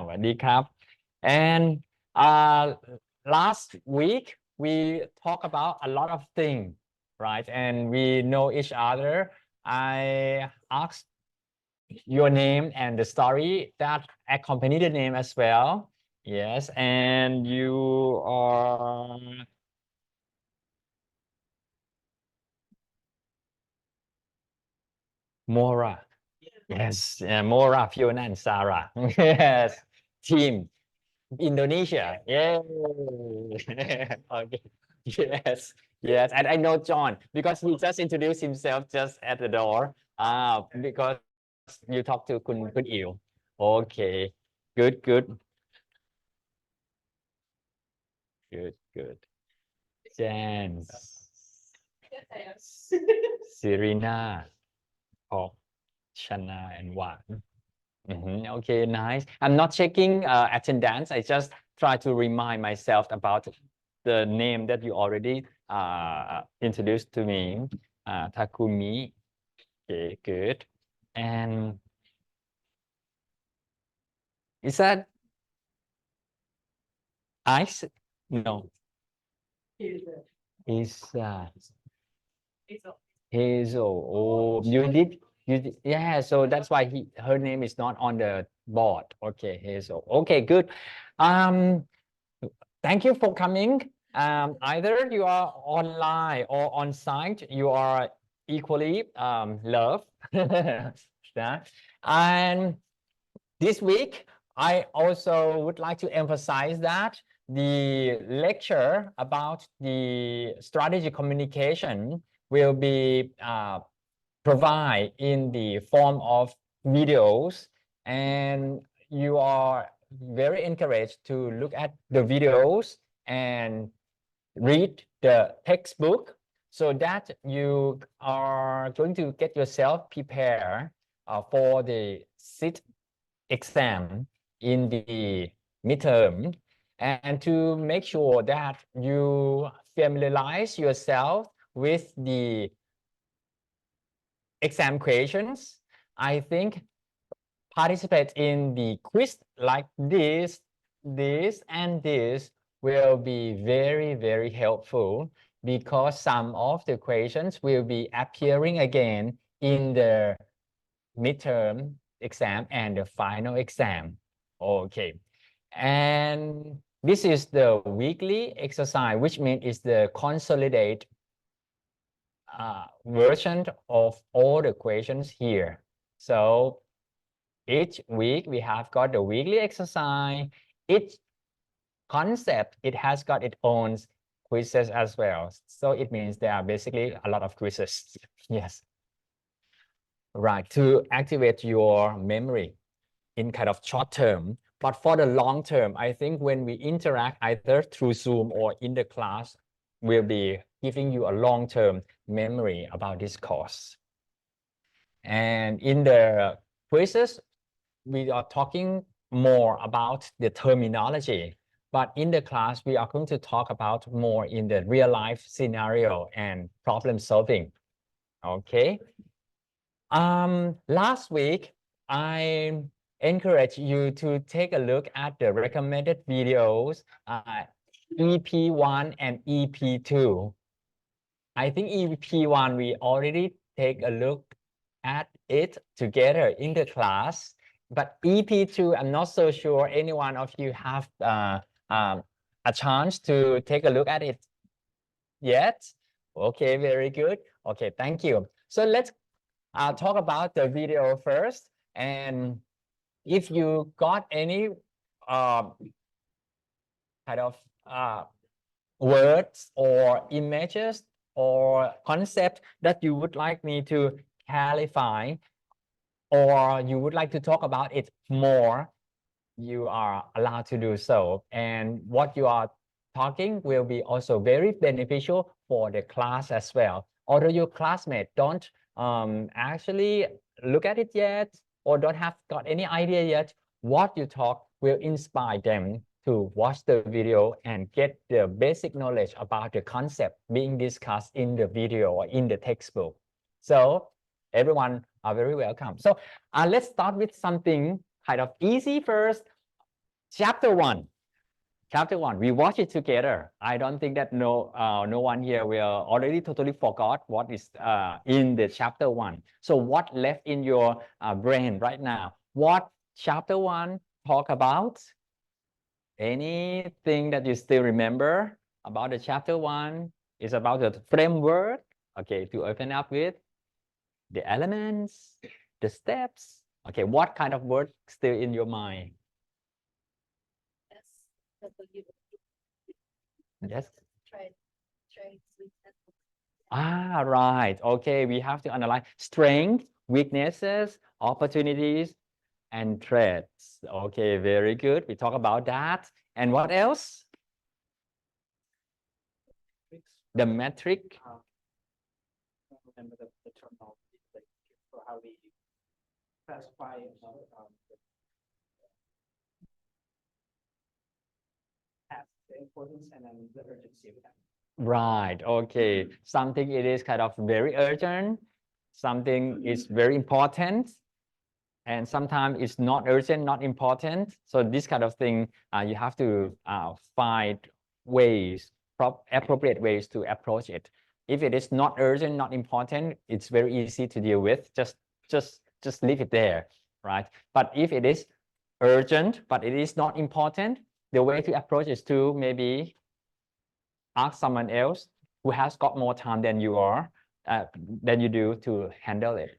สวัสดีครับ and uh, last week we talked about a lot of things, right? And we know each other. I asked your name and the story that accompany the name as well. Yes, and you are Mora. Yes, Mora, Fiona, and Sarah. Yes, team Indonesia. Yeah. Okay. Yes. Yes. And I know John because he just introduced himself just at the door. Because you talked to Kun Il. Okay. Good, good. Good, good. Jan. Serena. Pop. Shana and Wan. Okay, nice. I'm not checking attendance. I just try to remind myself about the name that you already introduced to me. Takumi. Okay, good. And is that ice? No. Is Hazel. Oh, you did, yeah. So that's why her name is not on the board. Okay, Hazel. Okay, good. Thank you for coming. Either you are online or on site, you are equally loved. And this week, I also would like to emphasize that the lecture about the strategy communication will be provided in the form of videos, and you are very encouraged to look at the videos and read the textbook so that you are going to get yourself prepared for the SIT exam in the midterm, and to make sure that you familiarize yourself with the exam questions. I think participate in the quiz like this and this will be very, very helpful, because some of the questions will be appearing again in the midterm exam and the final exam. Okay. And this is the weekly exercise, which means it's the consolidated version of all the questions here. So each week we have got the weekly exercise. Each concept, it has got its own quizzes as well. So it means there are basically a lot of quizzes. Yes. Right, to activate your memory in kind of short term. But for the long term, I think when we interact either through Zoom or in the class, we'll be giving you a long-term memory about this course. And in the quizzes, we are talking more about the terminology, but in the class, we are going to talk about more in the real life scenario and problem solving. Okay. Last week, I encourage you to take a look at the recommended videos, EP1 and EP2. I think EP1, we already take a look at it together in the class, but EP2, I'm not so sure any one of you have a chance to take a look at it yet. Okay, very good. Okay, thank you. So let's talk about the video first. And if you got any kind of words or images or concept that you would like me to clarify, or you would like to talk about it more, you are allowed to do so. And what you are talking will be also very beneficial for the class as well. Although your classmates don't actually look at it yet, or don't have got any idea yet, what you talk will inspire them to watch the video and get the basic knowledge about the concept being discussed in the video or in the textbook. So everyone are very welcome. So let's start with something kind of easy first. chapter 1. Chapter 1, we watch it together. I don't think that no one here will already totally forgot what is in the chapter 1. So what left in your brain right now? What chapter 1 talk about? Anything that you still remember about the chapter 1 is about the framework. Okay, to open up with the elements, the steps. Okay, what kind of word still in your mind? Yes. Right. Okay, we have to analyze strengths, weaknesses, opportunities, and threats. Okay, very good. We talk about that. And what else? The metric. Remember the terminology for how we classify the importance and then the urgency of that. Right. Okay. Something it is kind of very urgent. Something is very important. And sometimes it's not urgent, not important. So this kind of thing, you have to find ways, appropriate ways to approach it. If it is not urgent, not important, it's very easy to deal with. Just leave it there, right? But if it is urgent, but it is not important, the way to approach is to maybe ask someone else who has got more time than you do to handle it.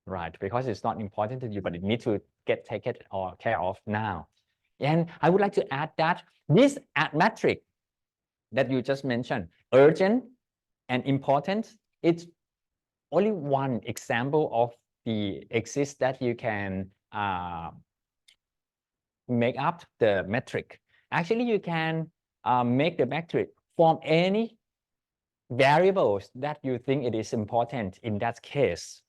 Right, because it's not important to you, but it needs to get taken or care of now. And I would like to add that this metric that you just mentioned, urgent and important, it's only one example of the exist that you can make up the metric. Actually, you can make the metric from any variables that you think it is important in that case.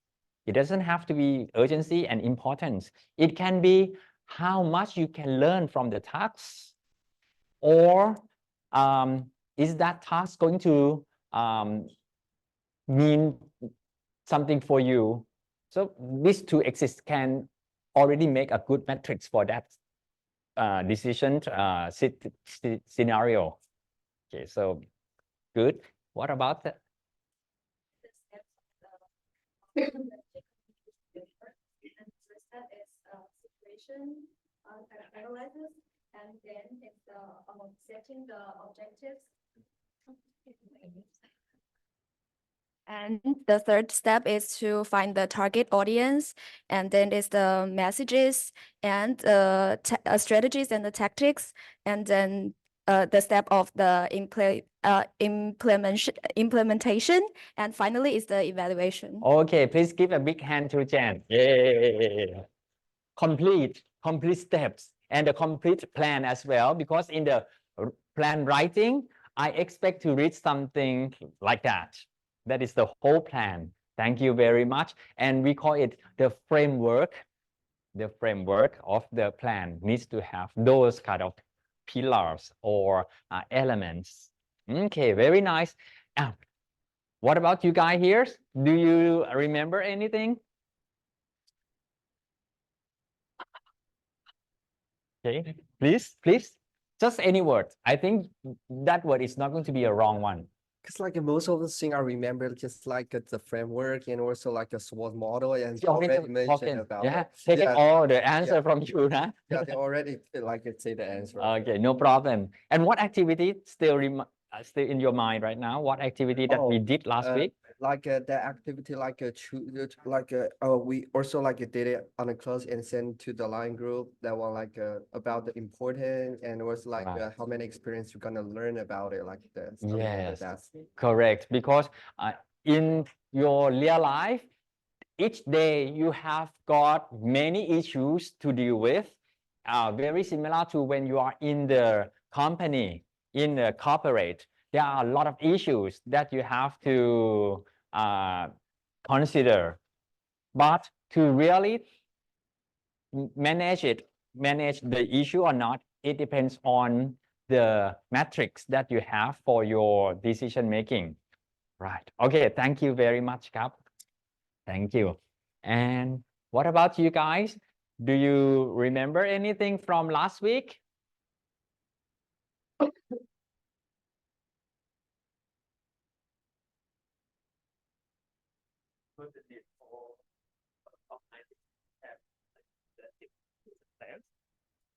It doesn't have to be urgency and importance. It can be how much you can learn from the task, or is that task going to mean something for you? So these two exist can already make a good metrics for that decision scenario. Okay, so good. What about that? Analysis, and then it's setting the objectives. And the third step is to find the target audience, and then it's the messages and strategies and the tactics, and then the step of the implementation, and finally is the evaluation. Okay, please give a big hand to Jan. Yeah. Complete steps and a complete plan as well, because in the plan writing, I expect to read something like that. That is the whole plan. Thank you very much. And we call it the framework. The framework of the plan needs to have those kind of pillars or elements. Okay, very nice. What about you guys here? Do you remember anything? Okay, please, just any word. I think that word is not going to be a wrong one. Because like most of the thing I remember just like the framework and also like a SWOT model, and Yeah, okay, already mentioned about yeah, it. take Yeah. all the answer from you, nah? Yeah, they already like say the answer. Okay, no problem. And what activity still in your mind right now? What activity that we did last week? Like the activity we also like did it on a class and sent to the line group that one about the important, and was like Right. how many experience you're gonna learn about it, like that. Yes, that's correct. Because in your real life, each day you have got many issues to deal with, very similar to when you are in the company, in the corporate. There are a lot of issues that you have to consider. But to really manage the issue or not, it depends on the metrics that you have for your decision making. Right. Okay. Thank you very much, Kap. Thank you. And what about you guys? Do you remember anything from last week?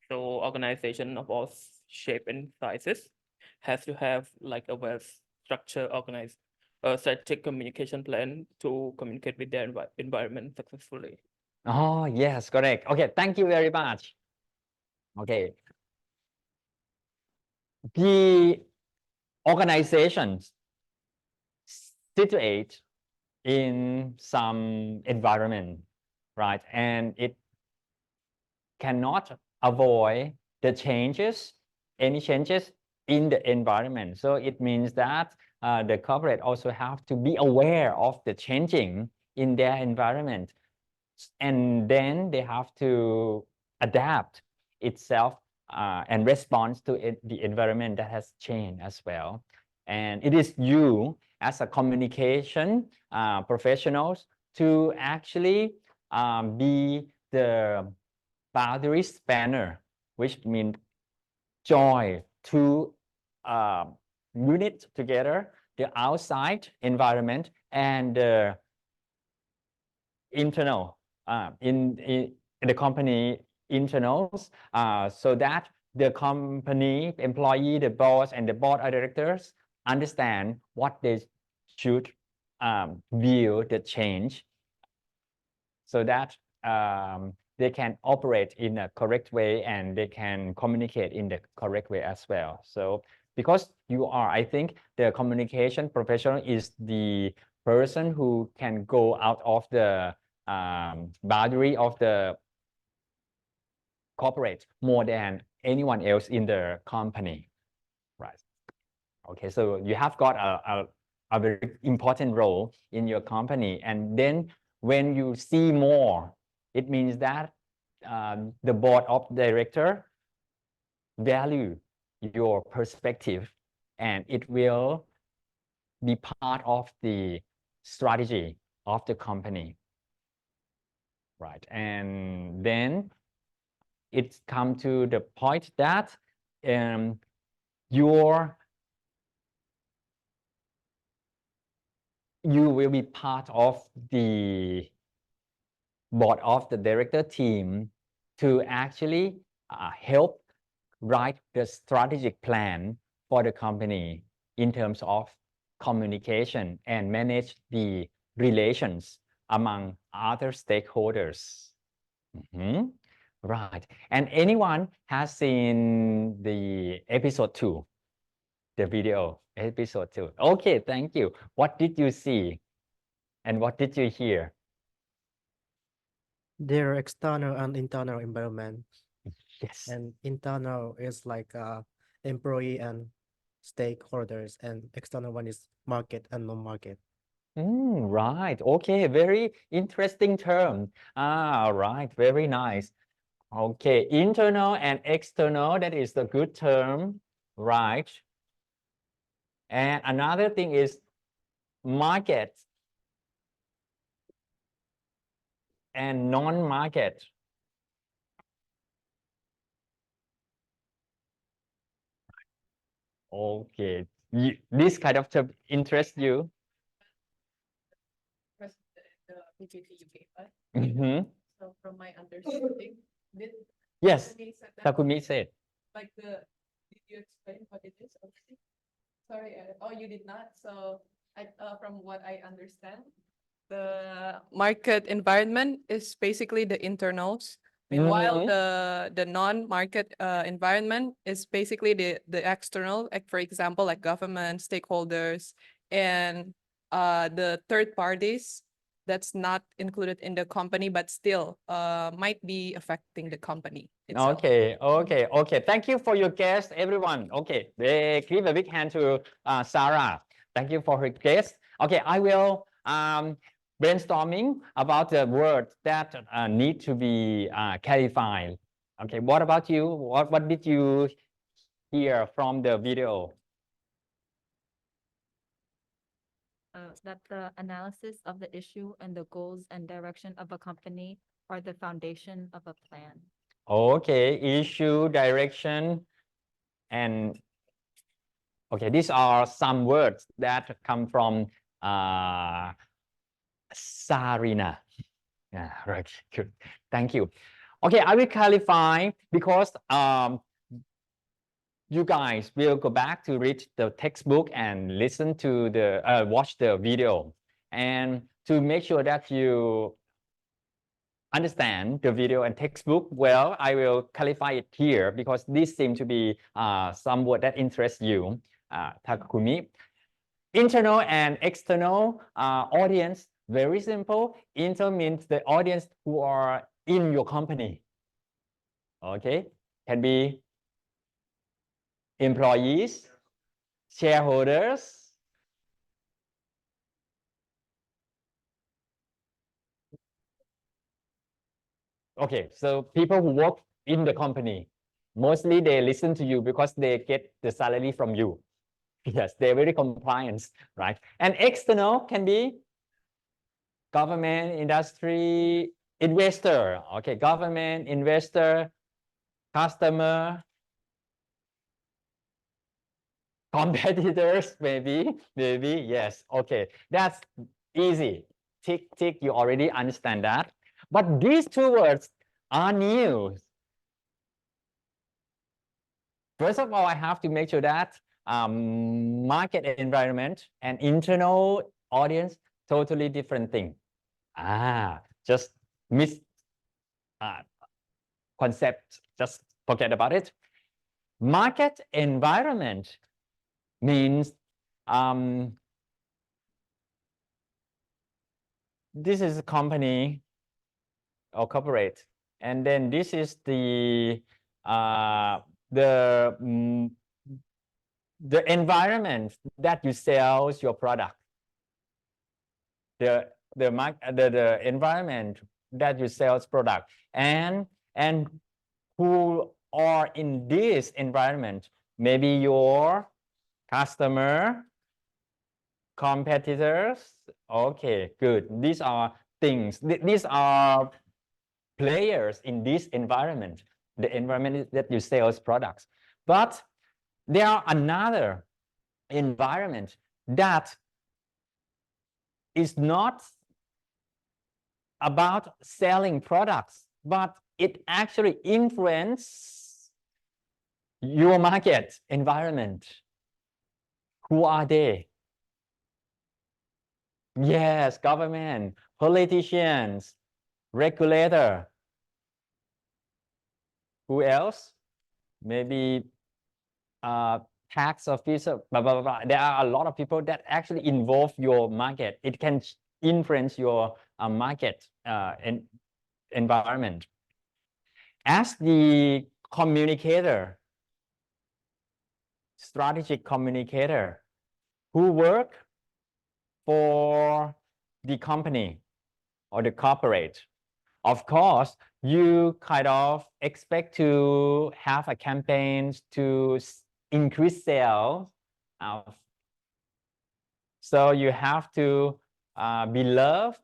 So organization of all shape and sizes has to have like a well structured, organized, strategic communication plan to communicate with their environment successfully. Oh, yes, correct. Okay, thank you very much. Okay. The organizations situate in some environment, right? And it cannot avoid the changes, any changes in the environment. So it means that the corporate also have to be aware of the changing in their environment. And then they have to adapt itself and respond to the environment that has changed as well. And it is you as a communication professionals to actually be the boundary spanner, which means join two units together, the outside environment and the internal in the company internals, so that the company employee, the boss, and the board of directors understand what they should view the change, so that they can operate in a correct way and they can communicate in the correct way as well. So because you are, I think the communication professional is the person who can go out of the boundary of the corporate more than anyone else in the company, right? Okay, so you have got a very important role in your company, and then when you see more, it means that the board of director value your perspective, and it will be part of the strategy of the company, right? And then it's come to the point that you will be part of the board of the director team to actually help write the strategic plan for the company in terms of communication and manage the relations among other stakeholders. Right. And anyone has seen the episode 2, the video episode 2? Okay, thank you. What did you see and what did you hear? There are external and internal environments, Yes. and internal is like employee and stakeholders, and external one is market and non-market. Right. Okay, very interesting term. Right, very nice. Okay, internal and external, that is the good term, right? And another thing is market and non-market. Okay, this kind of term interests you? So from my understanding, did Yes, Takumi said that? Takumi said. Like did you explain what it is? Already? Sorry, oh, you did not. So from what I understand, the market environment is basically the internals. Meanwhile, the non-market environment is basically the external, like for example, like government, stakeholders, and the third parties that's not included in the company, but still might be affecting the company itself. Okay. Thank you for your guest, everyone. Okay, they give a big hand to Sarah. Thank you for her guest. Okay, I will brainstorming about the words that need to be clarified. Okay, what about you? What did you hear from the video? That the analysis of the issue and the goals and direction of a company are the foundation of a plan. Okay, issue, direction, and okay, these are some words that come from Sarina. Yeah, right, good. Thank you. Okay, I will clarify because you guys will go back to read the textbook and listen to the watch the video, and to make sure that you understand the video and textbook well, I will clarify it here because this seems to be some word that interests you, Takumi. Internal and external audience, very simple. Inter means the audience who are in your company. Okay, can be employees, shareholders, okay, so people who work in the company, mostly they listen to you because they get the salary from you. Yes, they're very compliant, right? And external can be government, industry, investor. Okay, government, investor, customer, competitors, maybe, yes. Okay, that's easy. Tick, tick, you already understand that. But these two words are new. First of all, I have to make sure that market environment and internal audience, totally different thing. Just miss concept, just forget about it. Market environment means this is a company or corporate, and then this is the environment that you sell your product. The environment that you sell product, and who are in this environment, maybe your customer, competitors. Okay, good. These are things, these are players in this environment, the environment that you sell products. But there are another environment that is not about selling products, but it actually influences your market environment. Who are they? Yes, government, politicians, regulator. Who else? Maybe tax officer, blah, blah, blah, blah. There are a lot of people that actually involve your market. It can influence your market environment. As the communicator, strategic communicator, who work for the company or the corporate, of course, you kind of expect to have a campaign to increase sales. So you have to be loved,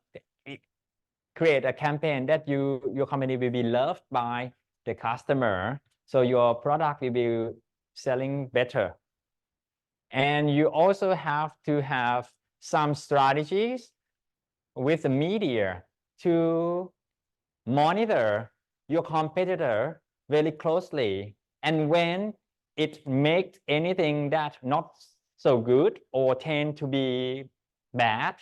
create a campaign that your company will be loved by the customer. So your product will be selling better. And you also have to have some strategies with the media to monitor your competitor very closely. And when it makes anything that not so good or tend to be bad,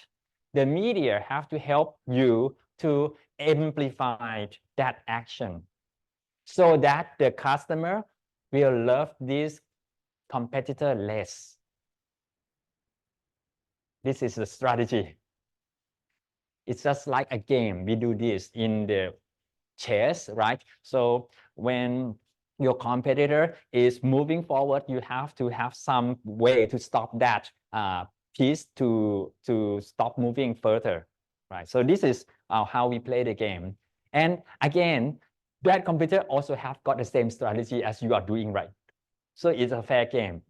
the media have to help you to amplify that action so that the customer will love this competitor less. This is the strategy. It's just like a game. We do this in the chess, right? So when your competitor is moving forward, you have to have some way to stop that piece to stop moving further, right? So this is how we play the game. And again, that competitor also have got the same strategy as you are doing, right? So it's a fair game.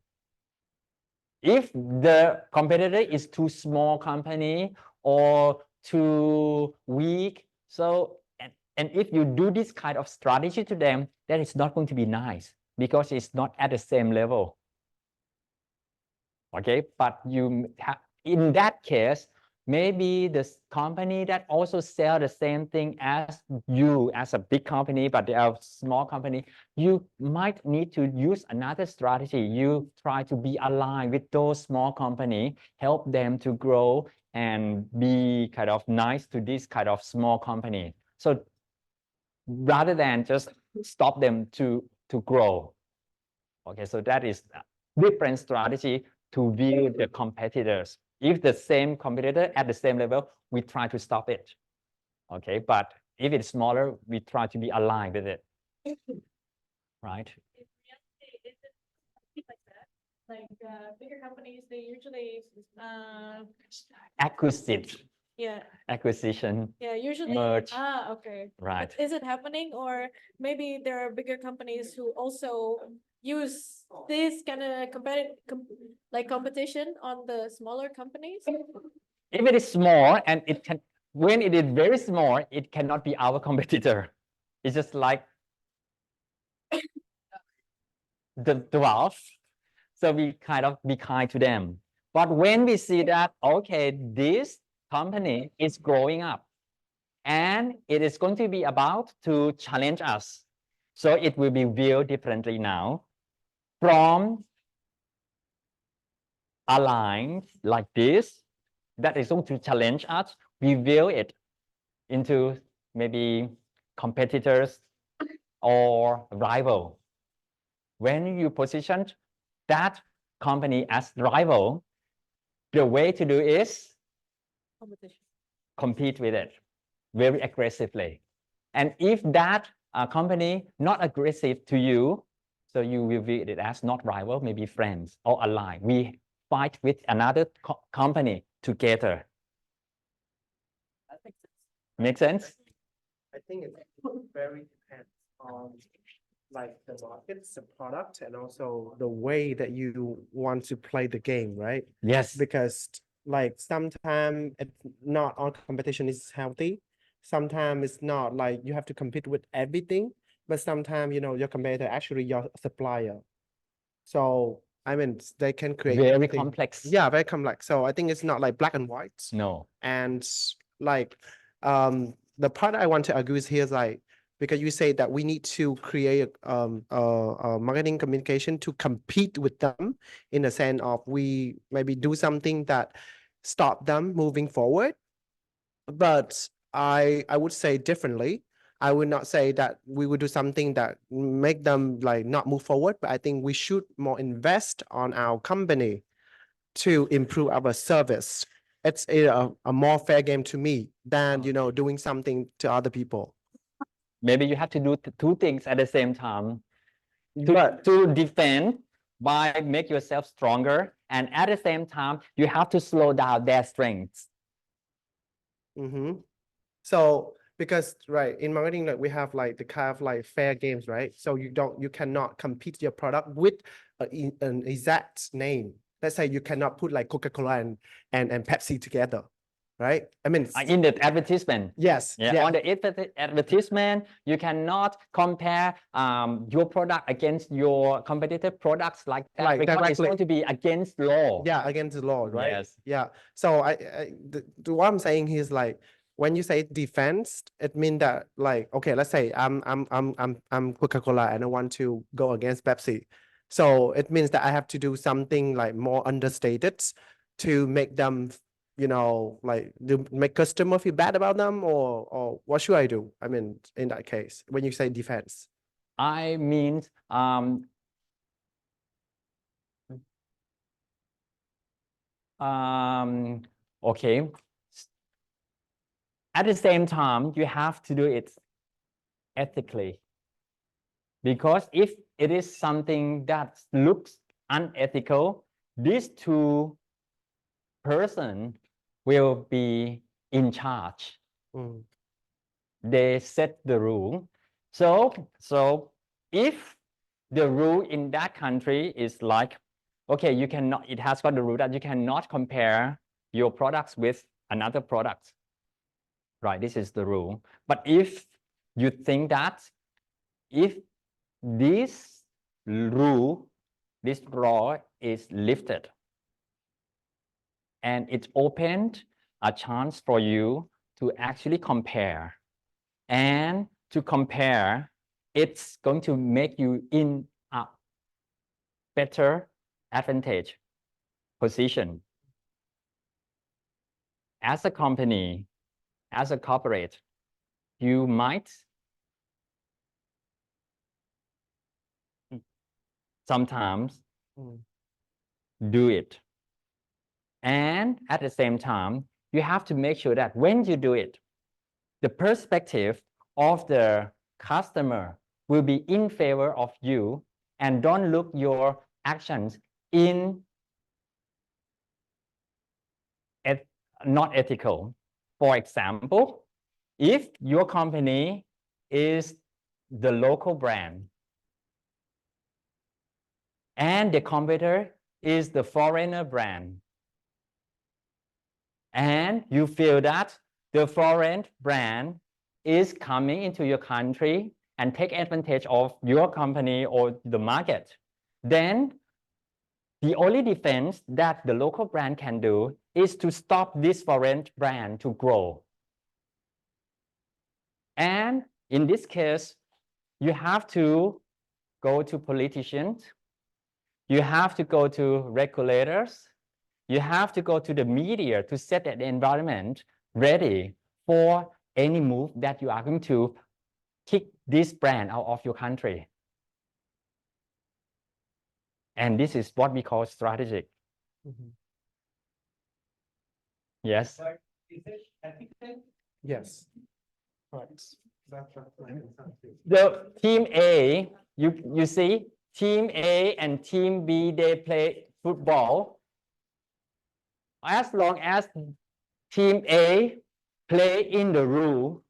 If the competitor is too small company or too weak, so And if you do this kind of strategy to them, then it's not going to be nice because it's not at the same level. Okay, but you have, in that case, maybe the company that also sell the same thing as you as a big company, but they are small company, you might need to use another strategy. You try to be aligned with those small company, help them to grow and be kind of nice to this kind of small company. So rather than just stop them to grow. Okay, so that is a different strategy to view the competitors. If the same competitor at the same level, we try to stop it. Okay, but if it's smaller, we try to be aligned with it. Right? Like bigger companies, they usually Acquisition, usually merge. okay. Right. But is it happening, or maybe there are bigger companies who also use this kind of competition on the smaller companies? If it is small and it can, when it is very small, it cannot be our competitor. It's just like the dwarf. So we kind of be kind to them. But when we see that, okay, this company is growing up and it is going to be about to challenge us. So it will be viewed differently now from aligned like this, that is going to challenge us. We view it into maybe competitors or rival. When you position that company as rival, the way to do is compete with it very aggressively. And if that company not aggressive to you, so you will view it as not rival, maybe friends or ally. We fight with another company together. That makes sense. Make sense? I think it very depends on like the market, the product, and also the way that you want to play the game, right? Yes. Because like sometimes not all competition is healthy. Sometimes it's not like you have to compete with everything, but sometimes, you know, your competitor actually your supplier. So I mean, they can create Very everything. complex. Yeah, very complex. So I think it's not like black and white. No. And like the part I want to argue is here is like, because you say that we need to create a marketing communication to compete with them in the sense of we maybe do something that stop them moving forward. But I would say differently. I would not say that we would do something that make them like not move forward, but I think we should more invest on our company to improve our service. It's a more fair game to me than, you know, doing something to other people. Maybe you have to do two things at the same time. But To defend by make yourself stronger, and at the same time, you have to slow down their strengths. so because right in marketing, like we have like the kind of like fair games, right? So you cannot compete your product with an exact name. Let's say you cannot put like Coca-Cola and Pepsi together, right? I mean, In the advertisement. yes, Yeah, yeah. on the advertisement, you cannot compare your product against your competitor products like that, Like because it's directly. going to be against law. Yeah, against the law, right? Yes. Yeah. So what I'm saying here is like when you say defense, it means that like, okay, let's say I'm Coca-Cola and I want to go against Pepsi. So it means that I have to do something like more understated to make them, you know, like to make customer feel bad about them, or what should I do? I mean, in that case, when you say defense. I mean, okay. At the same time, you have to do it ethically. Because if it is something that looks unethical, these two persons will be in charge. They set the rule. So if the rule in that country is like, okay, you cannot, it has got the rule that you cannot compare your products with another product. Right, this is the rule. But if you think that if this rule, this law is lifted, and it opened a chance for you to actually compare. And to compare, it's going to make you in a better advantage position. As a company, as a corporate, you might sometimes do it. And at the same time, you have to make sure that when you do it, the perspective of the customer will be in favor of you, and don't look your actions in not ethical. For example, if your company is the local brand and the competitor is the foreigner brand, and you feel that the foreign brand is coming into your country and take advantage of your company or the market, then the only defense that the local brand can do is to stop this foreign brand to grow. And in this case, you have to go to politicians, you have to go to regulators, you have to go to the media to set the environment ready for any move that you are going to kick this brand out of your country. And this is what we call strategic. Yes. But is it ethical? Yes. Right. The team A, you see, team A and team B, they play football. As long as team A play in the rule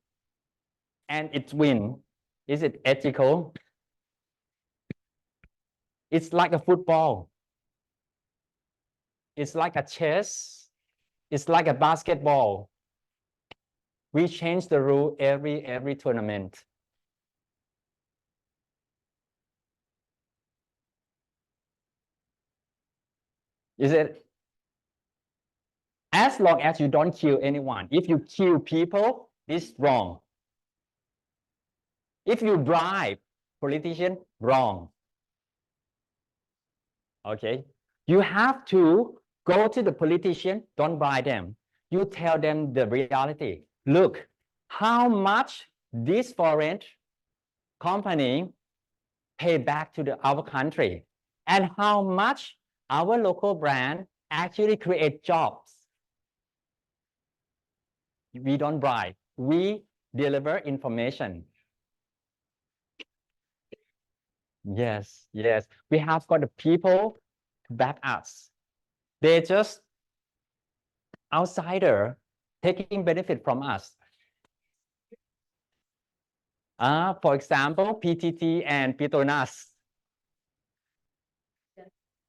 and it win, is it ethical? It's like a football. It's like a chess. It's like a basketball. We change the rule every tournament. Is it? As long as you don't kill anyone. If you kill people, it's wrong. If you bribe politician, wrong. Okay. You have to go to the politician, don't bribe them. You tell them the reality. Look, how much this foreign company pay back to our country, and how much our local brand actually create jobs. We don't bribe, we deliver information. Yes, yes, we have got the people to back us. They just outsider taking benefit from us. For example, PTT and Petronas.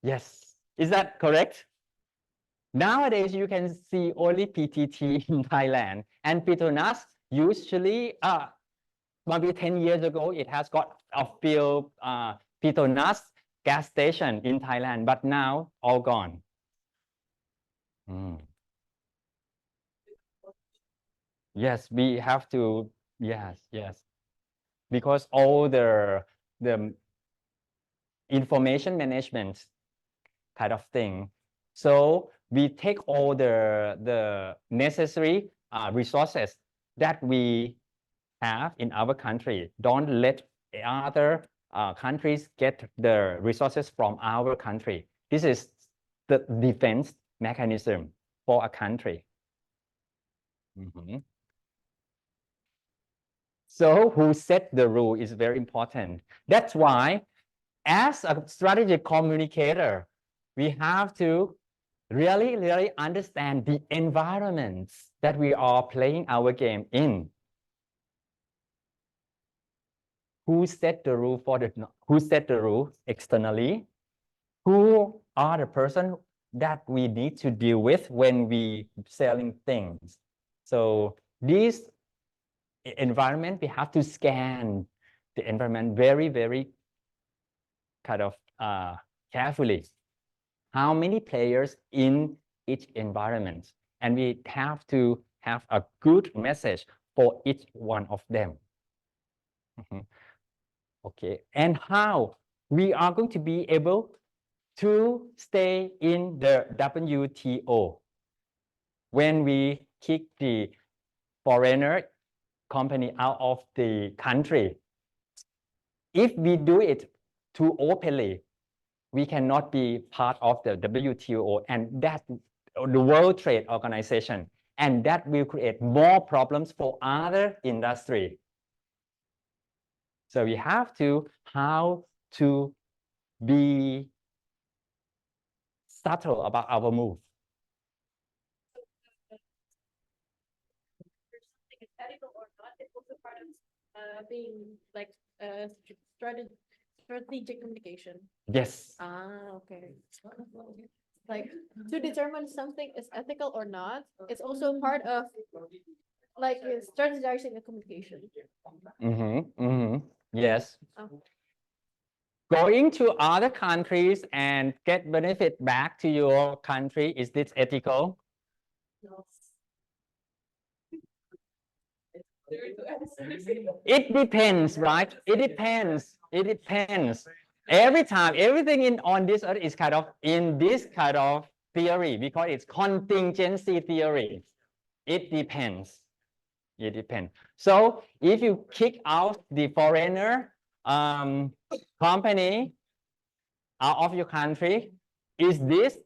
Yes, is that correct? Nowadays, you can see only PTT in Thailand, and Petronas usually, maybe 10 years ago, it has got a few Petronas gas station in Thailand, but now all gone. Yes, we have to, yes, because all the information management kind of thing. So we take all the necessary resources that we have in our country. Don't let other countries get the resources from our country. This is the defense mechanism for a country. So who set the rule is very important. That's why as a strategic communicator, we have to really understand the environments that we are playing our game in. Who set the rule externally? Who are the person that we need to deal with when we selling things? So these environment, we have to scan the environment very, very kind of carefully. How many players in each environment? And we have to have a good message for each one of them. Okay, and how we are going to be able to stay in the WTO when we kick the foreigner company out of the country. If we do it too openly, we cannot be part of the WTO and that the World Trade Organization, and that will create more problems for other industry. So we have to how to be subtle about our move. Something is ethical or not, it's also part of being like strategic communication. Yes. Okay. Like to determine something is ethical or not, it's also part of like strategizing a communication. Yes. Oh. Going to other countries and get benefit back to your country, is this ethical? No. It depends, right? It depends. It depends. Every time, everything on this earth is kind of in this kind of theory because it's contingency theory. It depends. It depends. So if you kick out the foreigner company out of your country, is this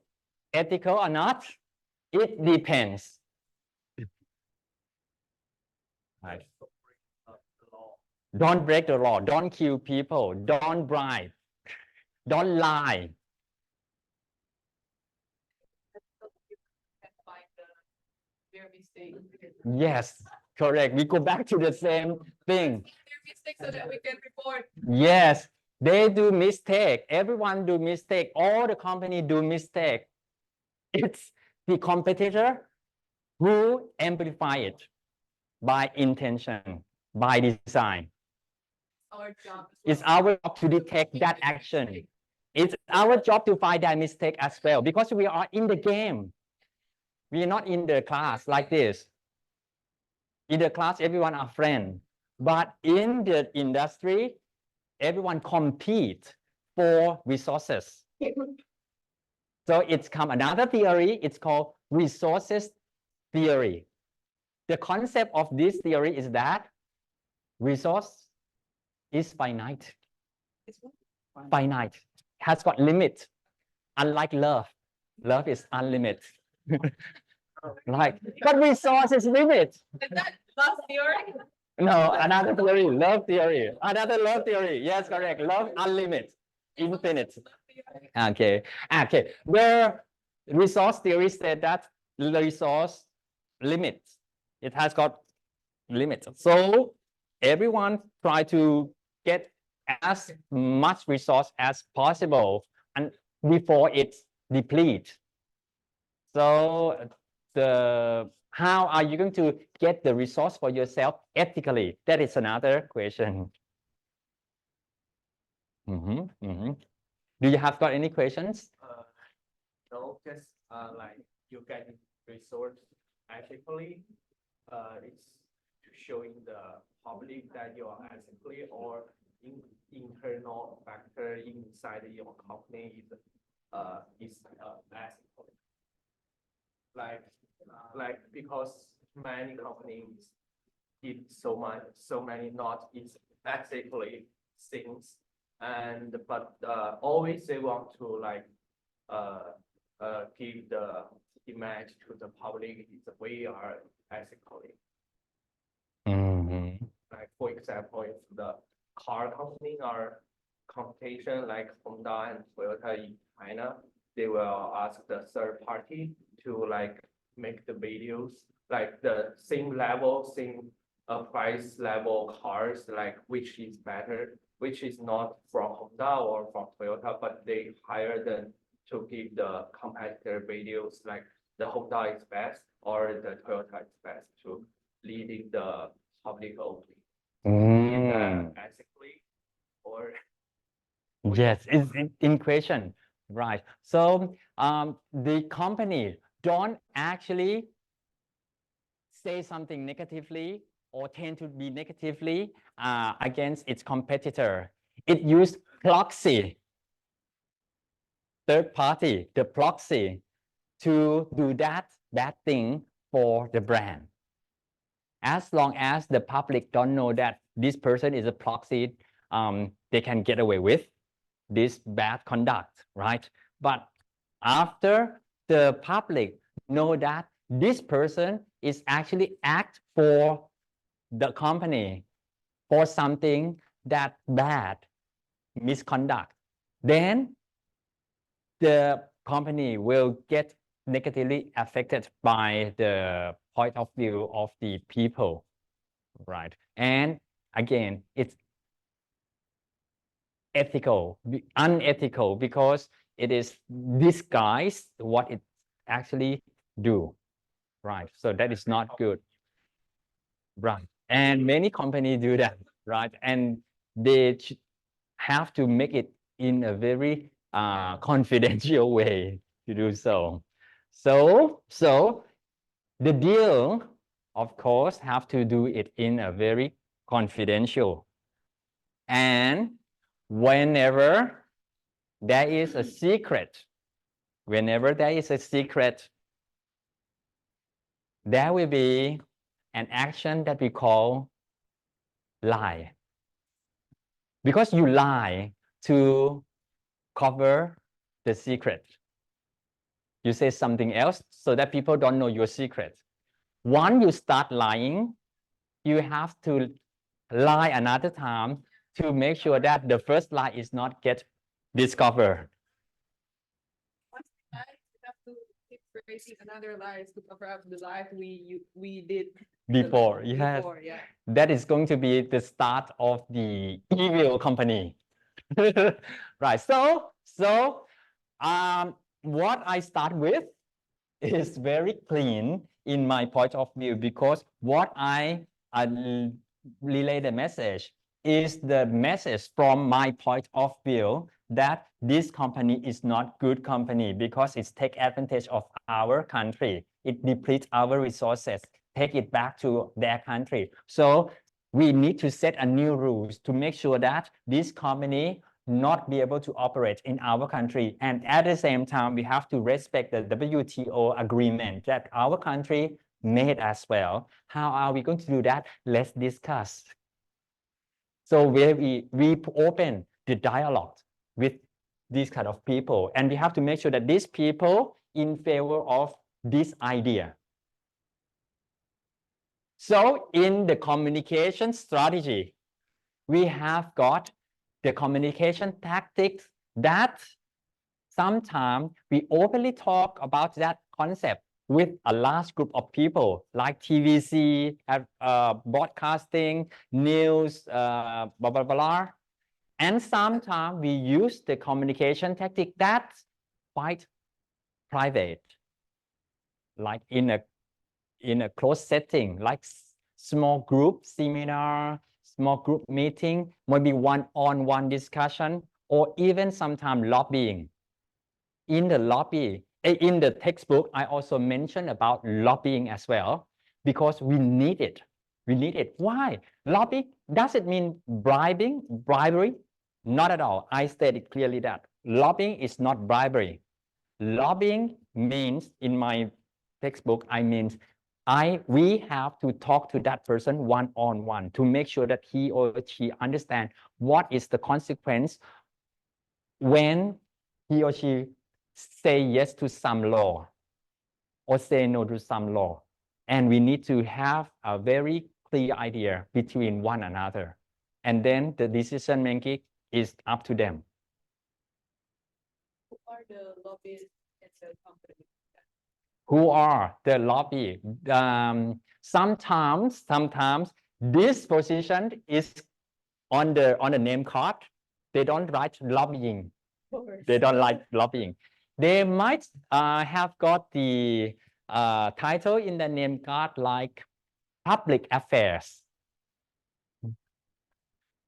ethical or not? It depends. Right. Don't break the law. Don't kill people. Don't bribe. Don't lie. Yes, correct. We go back to the same thing. So that we can report. Yes, they do mistake. Everyone do mistake. All the company do mistake. It's the competitor who amplify it by intention, by design. Our job. It's our job to detect that action. It's our job to find that mistake as well because we are in the game. We are not in the class like this. In the class, everyone are friends. But in the industry, everyone compete for resources. So it's come another theory. It's called resources theory. The concept of this theory is that resource is finite. Finite, has got limit. Unlike love, love is unlimited. Like, but resource is limit. Is that love theory? No, another theory, love theory. Another love theory. Yes, correct. Love unlimited, infinite. Okay. Okay. The resource theory said that the resource limits. It has got limits. So everyone try to get as much resource as possible and before it depletes. So how are you going to get the resource for yourself ethically? That is another question. Do you have got any questions? No, just like you get resource ethically. It's showing the public that you are ethically or internal factor inside your company is ethical. Like because many companies did so many not ethically things, and but always they want to like give the image to the public is we are ethically. Like for example, if the car company are competition like Honda and Toyota in China, they will ask the third party to like make the videos like the same level, same price level cars, like which is better, which is not from Honda or from Toyota, but they hire them to give the competitor videos like the Honda is best or the Toyota is best to leading the publicly? Mm. Ethically or Yes, it's in question, right? So the company don't actually say something negatively or tend to be negatively against its competitor. It used proxy, third party, the proxy, to do that bad thing for the brand. As long as the public don't know that this person is a proxy, they can get away with this bad conduct, right? But after the public know that this person is actually act for the company for something that bad, misconduct, then the company will get negatively affected by the point of view of the people, right? And again, it's unethical because it is disguised what it actually do, right? So that is not good, right? And many companies do that, right? And they have to make it in a very confidential way to do so. So the deal, of course, have to do it in a very confidential. And whenever there is a secret, there will be an action that we call lie. Because you lie to cover the secret. You say something else so that people don't know your secret. Once you start lying, you have to lie another time to make sure that the first lie is not get discovered. Once we lie, we have to keep creating another lies to cover up the lies we did Before, yes. before, yeah. That is going to be the start of the evil company. Right. So what I start with is very clean in my point of view, because what I relay the message is the message from my point of view that this company is not good company because it's take advantage of our country. It depletes our resources, take it back to their country. So we need to set a new rules to make sure that this company not be able to operate in our country. And at the same time, we have to respect the WTO agreement that our country made as well. How are we going to do that? Let's discuss. So we open the dialogue with these kind of people, and we have to make sure that these people in favor of this idea. So in the communication strategy, we have got the communication tactics that sometimes we openly talk about that concept with a large group of people, like TVC, broadcasting, news, blah, blah, blah. And sometimes we use the communication tactic that's quite private, like in a closed setting, like small group seminar, small group meeting, maybe one-on-one discussion, or even sometimes lobbying. In the textbook, I also mentioned about lobbying as well, because we need it. We need it. Why? Lobby, does it mean bribery? Not at all. I stated clearly that lobbying is not bribery. Lobbying means, in my textbook, we have to talk to that person one-on-one to make sure that he or she understands what is the consequence when he or she say yes to some law or say no to some law. And we need to have a very clear idea between one another. And then the decision making is up to them. Who are the lobbyists in the company? Who are the lobby? Sometimes this position is on the name card. They don't write lobbying. They don't like lobbying. They might have got the title in the name card like public affairs,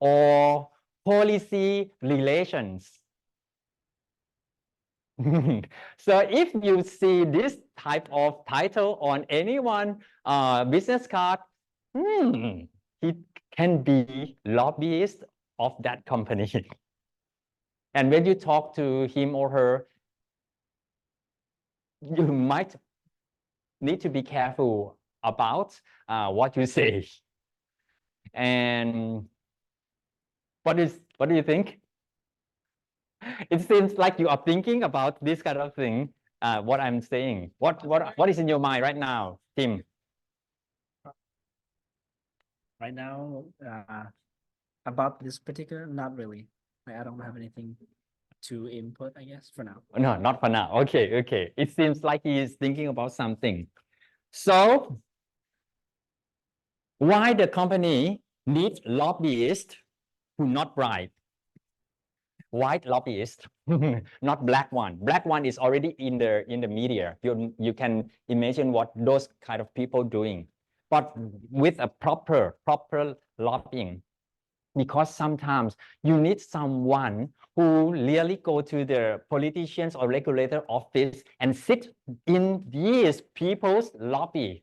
or policy relations. So if you see this type of title on anyone business card, he can be lobbyist of that company. And when you talk to him or her, you might need to be careful about what you say. And what do you think? It seems like you are thinking about this kind of thing. What I'm saying. What is in your mind right now, Tim? Right now, about this particular, not really. I don't have anything to input, I guess, for now. No, not for now. Okay, okay. It seems like he is thinking about something. So, why the company needs lobbyists who not bright? White lobbyist, not black one. Black one is already in the media. You can imagine what those kind of people doing. But with a proper lobbying, because sometimes you need someone who really go to the politicians or regulator office and sit in these people's lobby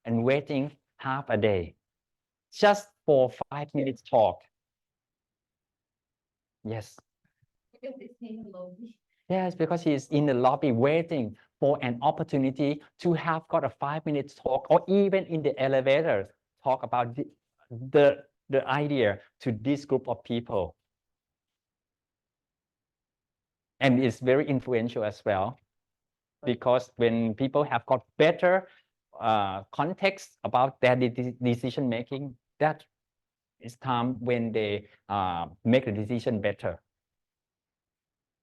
and waiting half a day just for 5 minutes talk. Yes. Yes, because he is in the lobby waiting for an opportunity to have got a 5 minutes talk, or even in the elevator talk about the idea to this group of people. And it's very influential as well, because when people have got better context about their decision making, that is time when they make the decision better.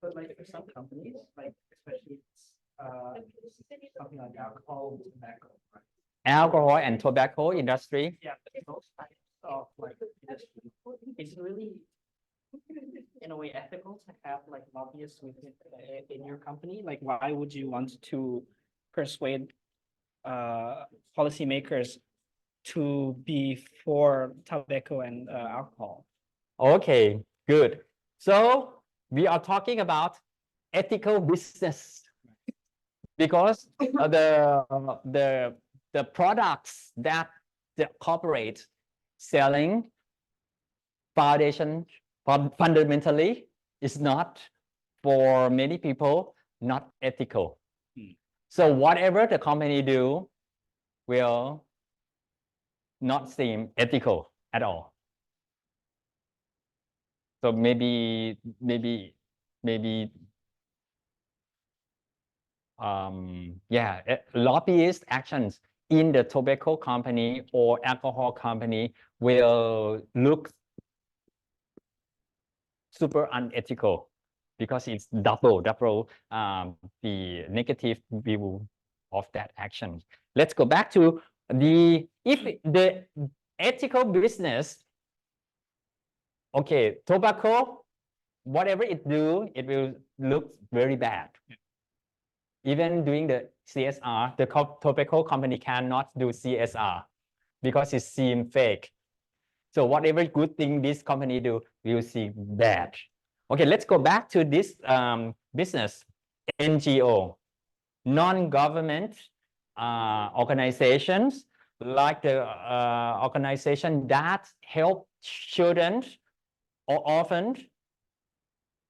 But like for some companies, like especially something like alcohol, tobacco, right? Alcohol and tobacco industry. Yeah, but those types of like industry, it's really in a way ethical to have like lobbyists within in your company. Like, why would you want to persuade policymakers to be for tobacco and alcohol? Okay, good. So we are talking about ethical business, because the products that the corporate selling foundation fundamentally is not, for many people, not ethical. So whatever the company do will not seem ethical at all. So maybe lobbyist actions in the tobacco company or alcohol company will look super unethical, because it's double the negative view of that action. Let's go back to if the ethical business, okay, tobacco, whatever it do, it will look very bad. Even doing the CSR, the tobacco company cannot do CSR because it seems fake. So whatever good thing this company do, we will see bad. Okay, let's go back to this business, NGO, non-government organizations, like the organization that help children or orphans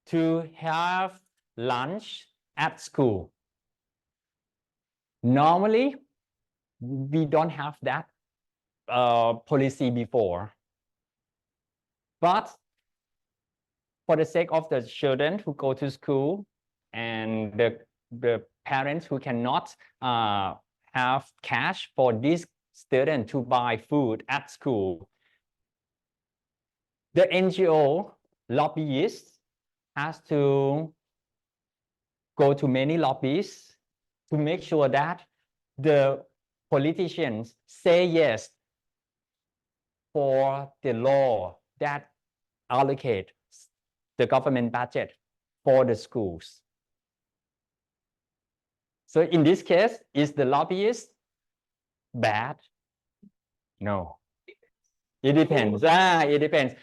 to have lunch at school. Normally, we don't have that policy before. But for the sake of the children who go to school and the parents who cannot have cash for this student to buy food at school, the NGO lobbyist has to go to many lobbies to make sure that the politicians say yes for the law that allocate the government budget for the schools. So in this case, is the lobbyist bad? No. It depends. It depends.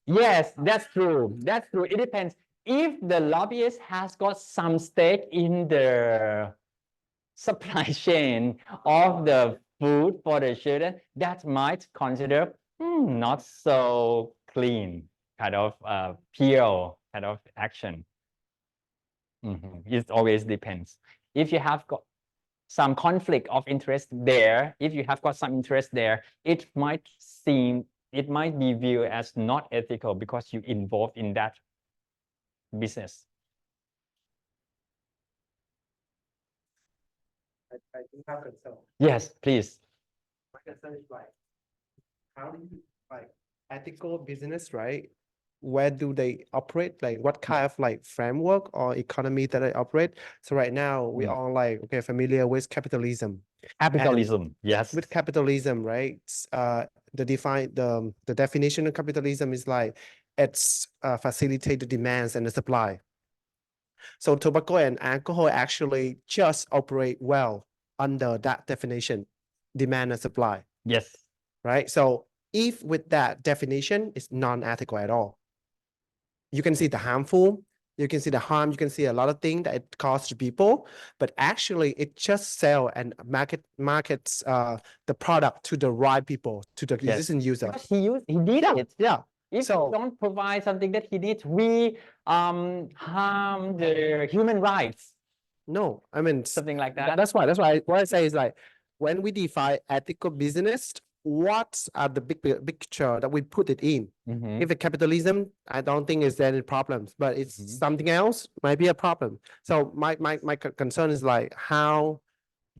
Yes, that's true. That's true. It depends. If the lobbyist has got some stake in the supply chain of the food for the children, that might consider not so clean kind of pure kind of action. It always depends. If you have got some conflict of interest there, if you have got some interest there, it might be viewed as not ethical because you involved in that business. I do have concern. Yes, please. My concern is like, how do you like ethical business, right? Where do they operate? Like what kind of like framework or economy that they operate? So right now we are like, okay, familiar with capitalism. Capitalism, yes. With capitalism, right? The definition of capitalism is like it's facilitate the demands and the supply. So tobacco and alcohol actually just operate well under that definition, demand and supply. Yes. Right. So if with that definition, it's non-ethical at all. You can see the harmful, you can see the harm, you can see a lot of things that it costs to people, but actually it just sell and markets the product to the right people, to the existing user. Because he did it. Yeah. If you don't provide something that he needs, we harm the human rights. No, I mean something like that. That's why what I say is like when we define ethical business, what are the big picture that we put it in? If it's capitalism, I don't think it's any problems, but it's something else might be a problem. So my concern is like, how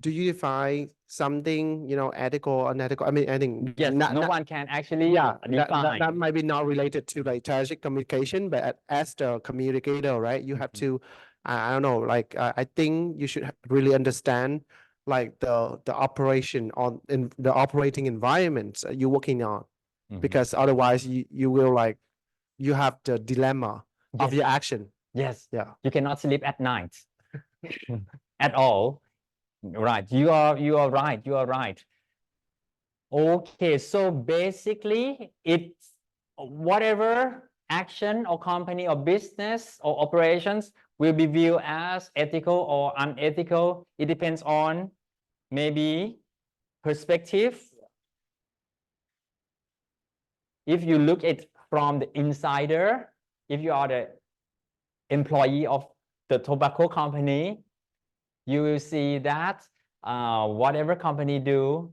do you define something, ethical, unethical? I mean, I think no one can actually define. that might be not related to like strategic communication, but as the communicator, right? You have to, I don't know, like I think you should really understand like the operation in the operating environments you're working on, because otherwise you will like, you have the dilemma of your action. Yes. Yeah. You cannot sleep at night at all. Right. You are right. You are right. Okay. So basically it's whatever action or company or business or operations will be viewed as ethical or unethical. It depends on maybe perspective. If you look at from the insider, if you are the employee of the tobacco company, you will see that whatever company do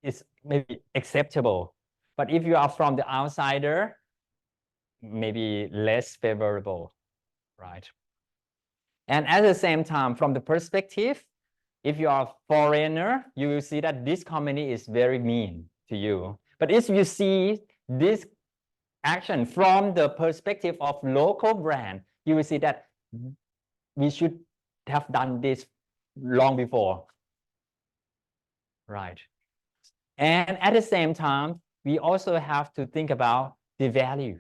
is maybe acceptable. But if you are from the outsider, maybe less favorable, right? And at the same time, from the perspective, if you are a foreigner, you will see that this company is very mean to you. But if you see this action from the perspective of local brand, you will see that we should have done this long before, right? And at the same time, we also have to think about the value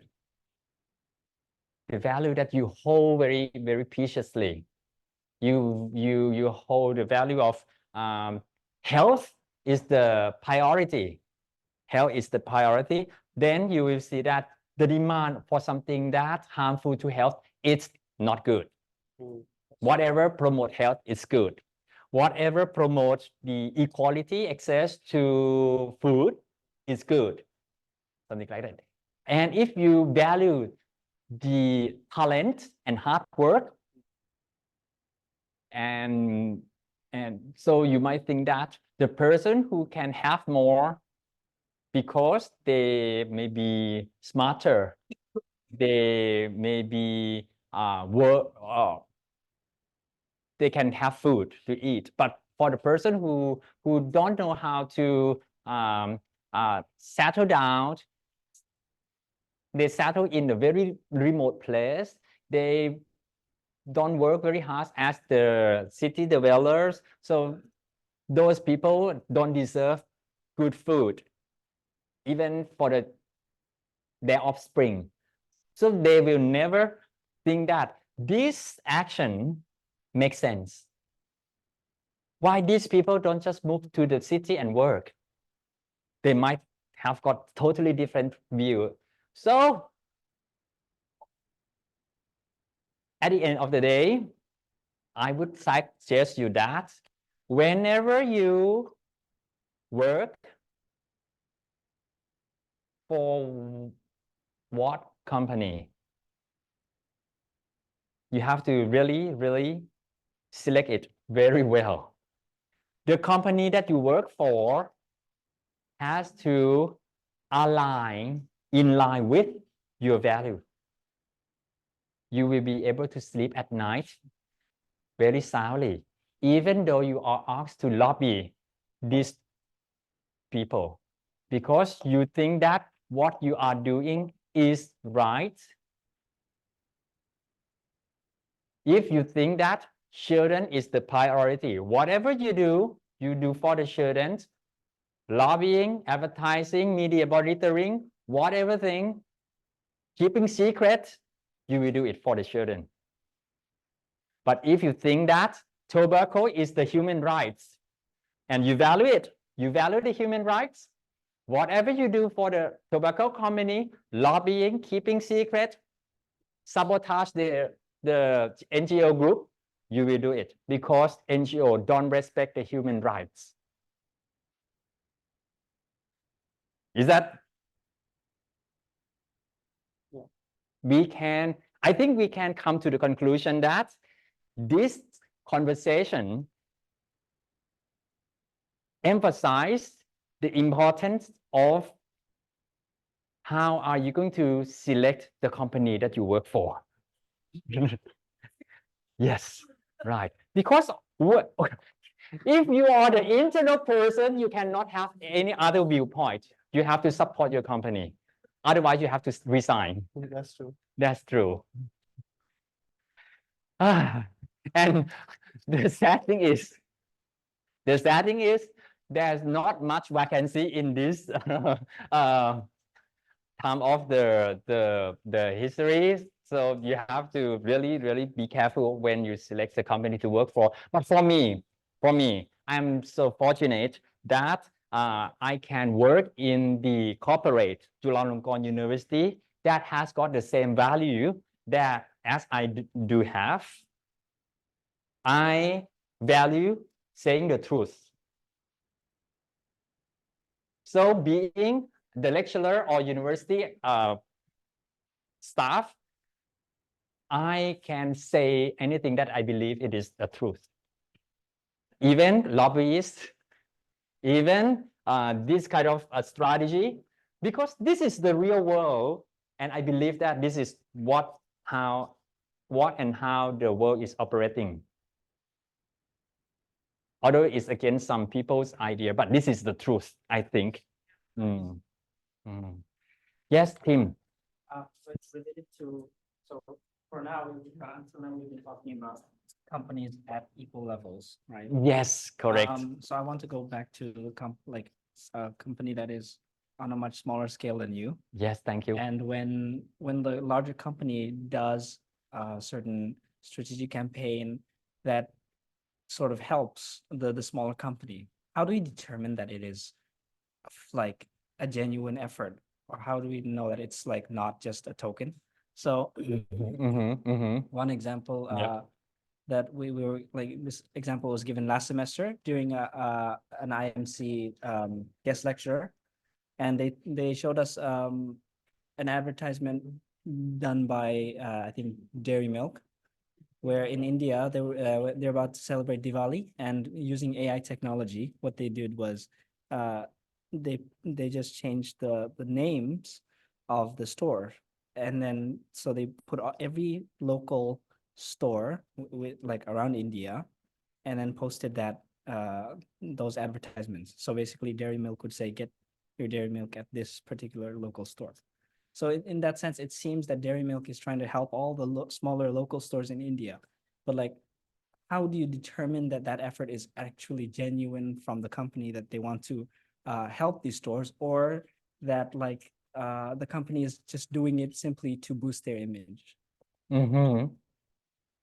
that you hold very, very preciously. You hold the value of health is the priority. Health is the priority. Then you will see that the demand for something that harmful to health is not good. Whatever promote health is good. Whatever promotes the equality access to food is good. Something like that. And if you value the talent and hard work, and so you might think that the person who can have more because they may be smarter, they may be they can have food to eat. But for the person who don't know how to settle down, they settle in a very remote place, they don't work very hard as the city developers, so those people don't deserve good food even for their offspring. So they will never think that this action makes sense. Why these people don't just move to the city and work? They might have got totally different view. So at the end of the day, I would suggest you that whenever you work for what company, you have to really select it very well. The company that you work for has to align in line with your value. You will be able to sleep at night very soundly, even though you are asked to lobby these people, because you think that what you are doing is right. If you think that children is the priority, whatever you do for the children, lobbying, advertising, media monitoring, whatever thing, keeping secret, you will do it for the children. But if you think that tobacco is the human rights and you value it, you value the human rights, whatever you do for the tobacco company, lobbying, keeping secret, sabotage the NGO group, you will do it because NGO don't respect the human rights. Is that? Yeah. I think we can come to the conclusion that this conversation emphasized the importance of how are you going to select the company that you work for. Yes, right. Because if you are the internal person, you cannot have any other viewpoint. You have to support your company. Otherwise, you have to resign. That's true. That's true. And the sad thing is, there's not much vacancy in this time of the history. So you have to really be careful when you select the company to work for. But for me, I'm so fortunate that I can work in the corporate Chulalongkorn University that has got the same value that as I do have. I value saying the truth. So being the lecturer or university staff, I can say anything that I believe it is the truth. Even lobbyists, even this kind of strategy, because this is the real world, and I believe that this is what and how the world is operating. Although it's against some people's idea, but this is the truth, I think. Yes, Tim. So it's related to, so for now, we've been talking about companies at equal levels, right? Yes, correct. So I want to go back to a company that is on a much smaller scale than you. Yes, thank you. And when the larger company does a certain strategic campaign that sort of helps the smaller company, how do we determine that it is like a genuine effort, or how do we know that it's like not just a token? So one example that we were like, this example was given last semester during an IMC guest lecture, and they showed us an advertisement done by I think Dairy Milk, where in India they're about to celebrate Diwali, and using AI technology, what they did was they just changed the names of the store, and then so they put every local store with like around India, and then posted that those advertisements. So basically, Dairy Milk would say, "Get your dairy milk at this particular local store." So in that sense, it seems that Dairy Milk is trying to help all the smaller local stores in India. But like, how do you determine that that effort is actually genuine from the company that they want to help these stores, or that like the company is just doing it simply to boost their image?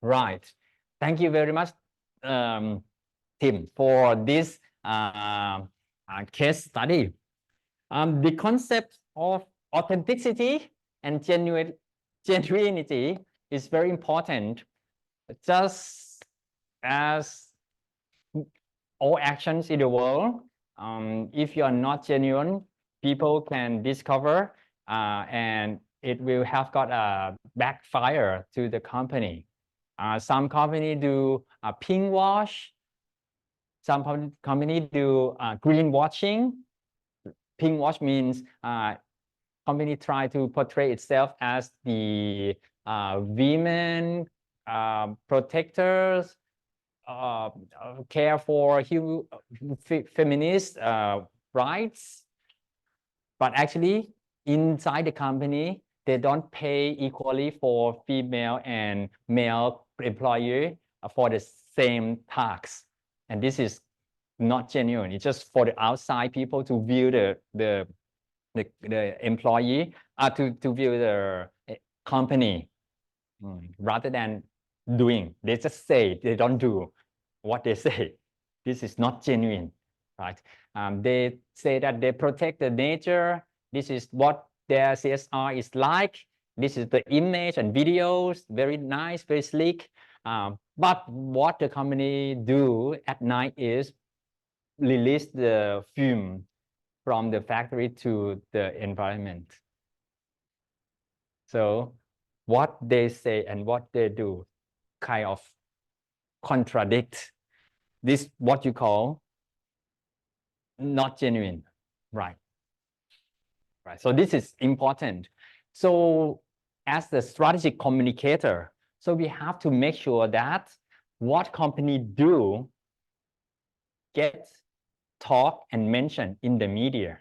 Right. Thank you very much, Tim, for this case study. The concept of authenticity and genuinity is very important just as all actions in the world, if you are not genuine, people can discover and it will have got a backfire to the company. Some company do pink wash. Some company do greenwashing. Pink wash means company try to portray itself as the women protectors, care for feminist rights, but actually inside the company they don't pay equally for female and male employee for the same tasks, and this is not genuine. It's just for the outside people to view the employee, to view the company, rather than doing. They just say, they don't do what they say. This is not genuine, right? They say that they protect the nature. This is what their CSR is like. This is the image and videos, very nice, very sleek. But what the company do at night is release the fume from the factory to the environment. So what they say and what they do kind of contradict this, what you call not genuine, right? So this is important. So as the strategic communicator, so we have to make sure that what company do get talked and mentioned in the media.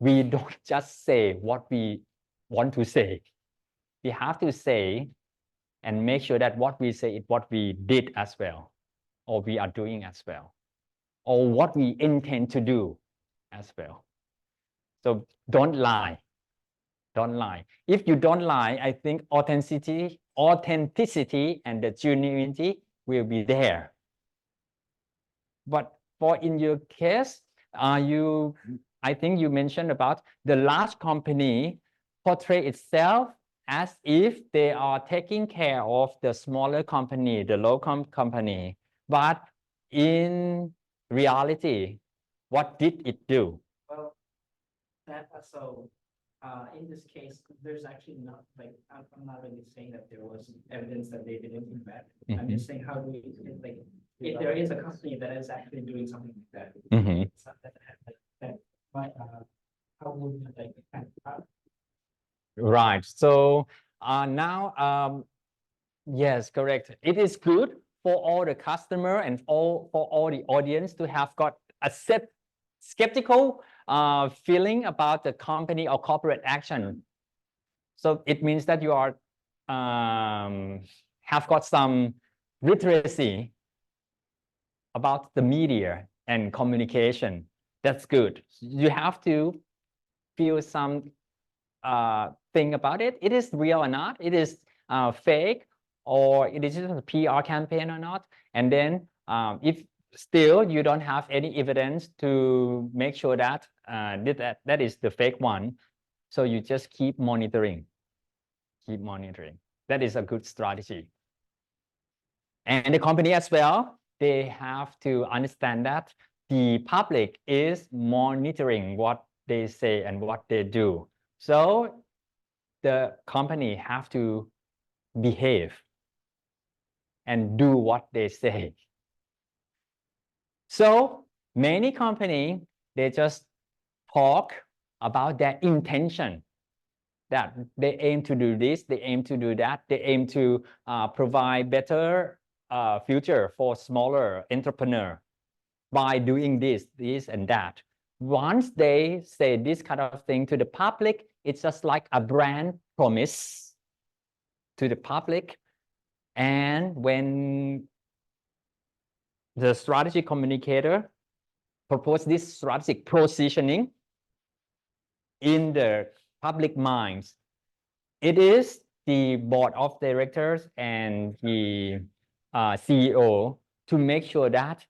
We don't just say what we want to say. We have to say and make sure that what we say is what we did as well, or we are doing as well, or what we intend to do as well. So don't lie. Don't lie. If you don't lie, I think authenticity and the genuinity will be there. But for in your case, I think you mentioned about the large company portray itself as if they are taking care of the smaller company, the local company. But in reality, what did it do? Well, that so in this case, there's actually not like I'm not really saying that there was evidence that they did anything bad. I'm just saying how do we like if there is a company that is actually doing something like that, it's not that like that. But how would you like Right. So now, yes, correct. It is good for all the customer and for all the audience to have got a skeptical feeling about the company or corporate action. So it means that you are have got some literacy about the media and communication. That's good. You have to feel some thing about it. It is real or not. It is fake, or it is just a PR campaign or not. And then if still you don't have any evidence to make sure that that is the fake one, so you just keep monitoring. Keep monitoring. That is a good strategy. And the company as well, they have to understand that the public is monitoring what they say and what they do. So the company have to behave and do what they say. So many companies, they just talk about their intention, that they aim to do this, they aim to do that, they aim to provide better future for smaller entrepreneur by doing this and that. Once they say this kind of thing to the public, it's just like a brand promise to the public. And when the strategy communicator propose this strategic positioning in the public minds, it is the board of directors and the CEO to make sure that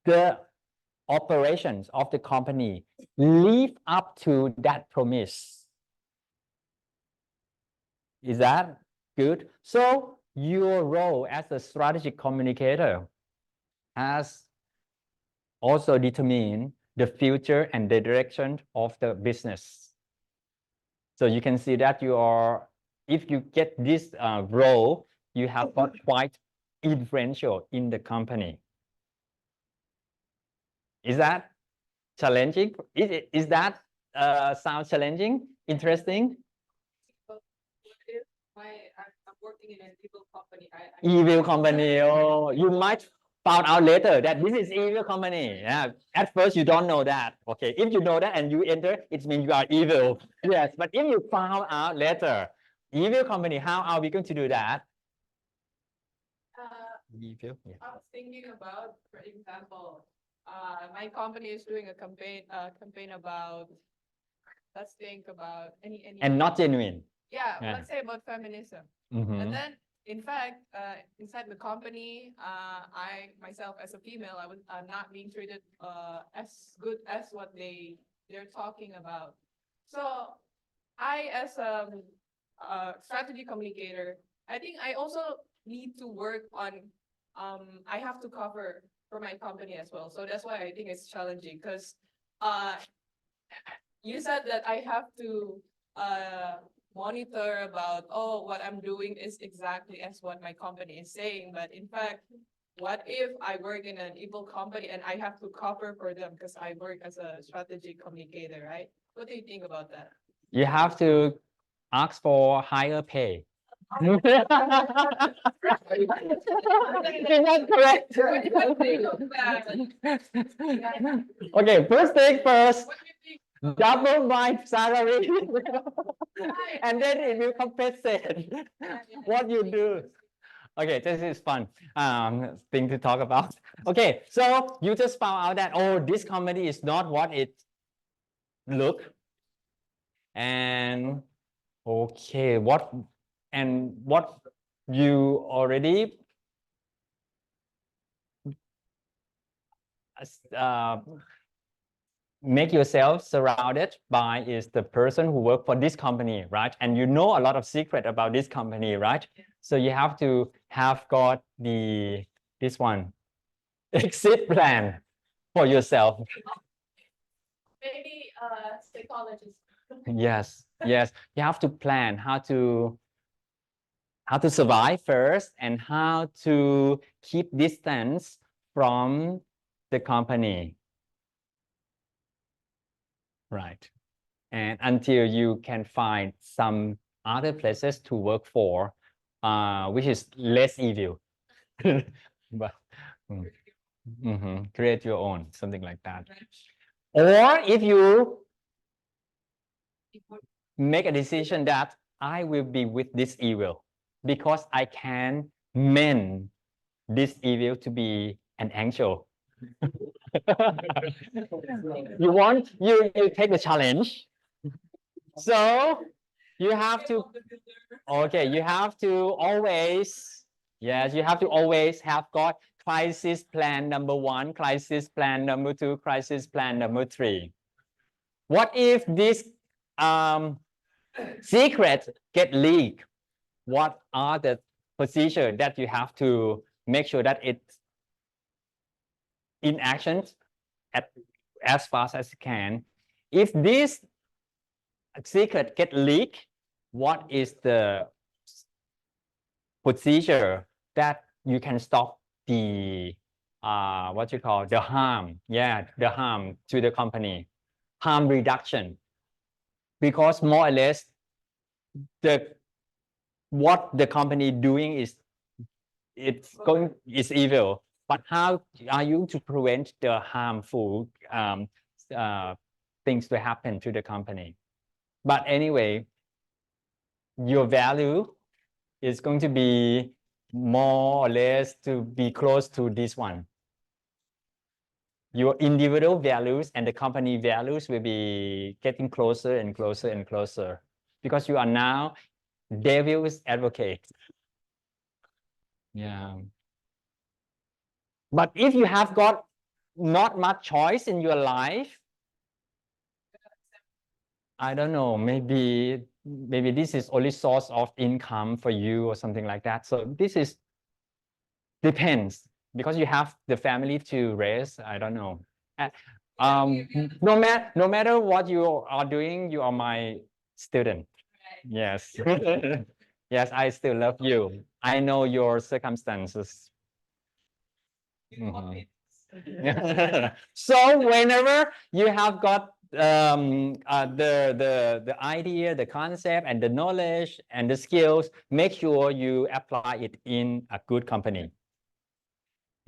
the operations of the company live up to that promise. Is that Good. So your role as a strategic communicator has also determined the future and the direction of the business. So you can see that you are, if you get this role, you have got quite influential in the company. Is that challenging? Is that sound challenging? Interesting? If I'm working in an evil company, Evil company. Oh, you might found out later that this is evil company. Yeah. At first you don't know that. Okay. If you know that and you enter, it means you are evil. Yes. But if you found out later, evil company, how are we going to do that? Evil. Yeah. I was thinking about, for example, my company is doing a campaign about, let's think about any. And not genuine. Yeah, Yeah. let's say about feminism. Mhm. And then, in fact, inside the company, I myself as a female, I was not being treated as good as what they're talking about. So I, as a strategy communicator, I think I also need to work on. I have to cover for my company as well. So that's why I think it's challenging because you said that I have to monitor about, oh, what I'm doing is exactly as what my company is saying. But in fact, what if I work in an evil company and I have to cover for them because I work as a strategic communicator, right? What do you think about that? You have to ask for higher pay. Is that correct? Okay, first thing first, double my salary, and then it will compensate what you do. Okay, this is fun thing to talk about. Okay, so you just found out that, oh, this company is not what it look. And okay, what you already make yourself surrounded by is the person who work for this company, right? And you know a lot of secret about this company, right? So you have to have got this one exit plan for yourself. Maybe psychologist. Yes, yes. You have to plan how to survive first and how to keep distance from the company. Right. And until you can find some other places to work for, which is less evil. But create your own, something like that. Or if you make a decision that I will be with this evil because I can mend this evil to be an angel. You take the challenge. So you have to, okay, you have to always, yes, you have to always have got crisis plan number 1, crisis plan number 2, crisis plan number 3. What if this secret get leaked? What are the procedures that you have to make sure that it's in action as fast as you can? If this secret get leaked, what is the procedure that you can stop the what you call the harm? Yeah, the harm to the company, harm reduction. Because more or less what the company doing is is evil, but how are you to prevent the harmful things to happen to the company? But anyway, your value is going to be more or less to be close to this one. Your individual values and the company values will be getting closer and closer and closer because you are now devil's advocate. Yeah. But if you have got not much choice in your life, I don't know, maybe maybe this is only source of income for you or something like that. So this is depends because you have the family to raise. I don't know. No matter what you are doing, you are my student. Yes. Yes, I still love you. I know your circumstances. Mhm. So whenever you have got the idea, the concept, and the knowledge and the skills, make sure you apply it in a good company.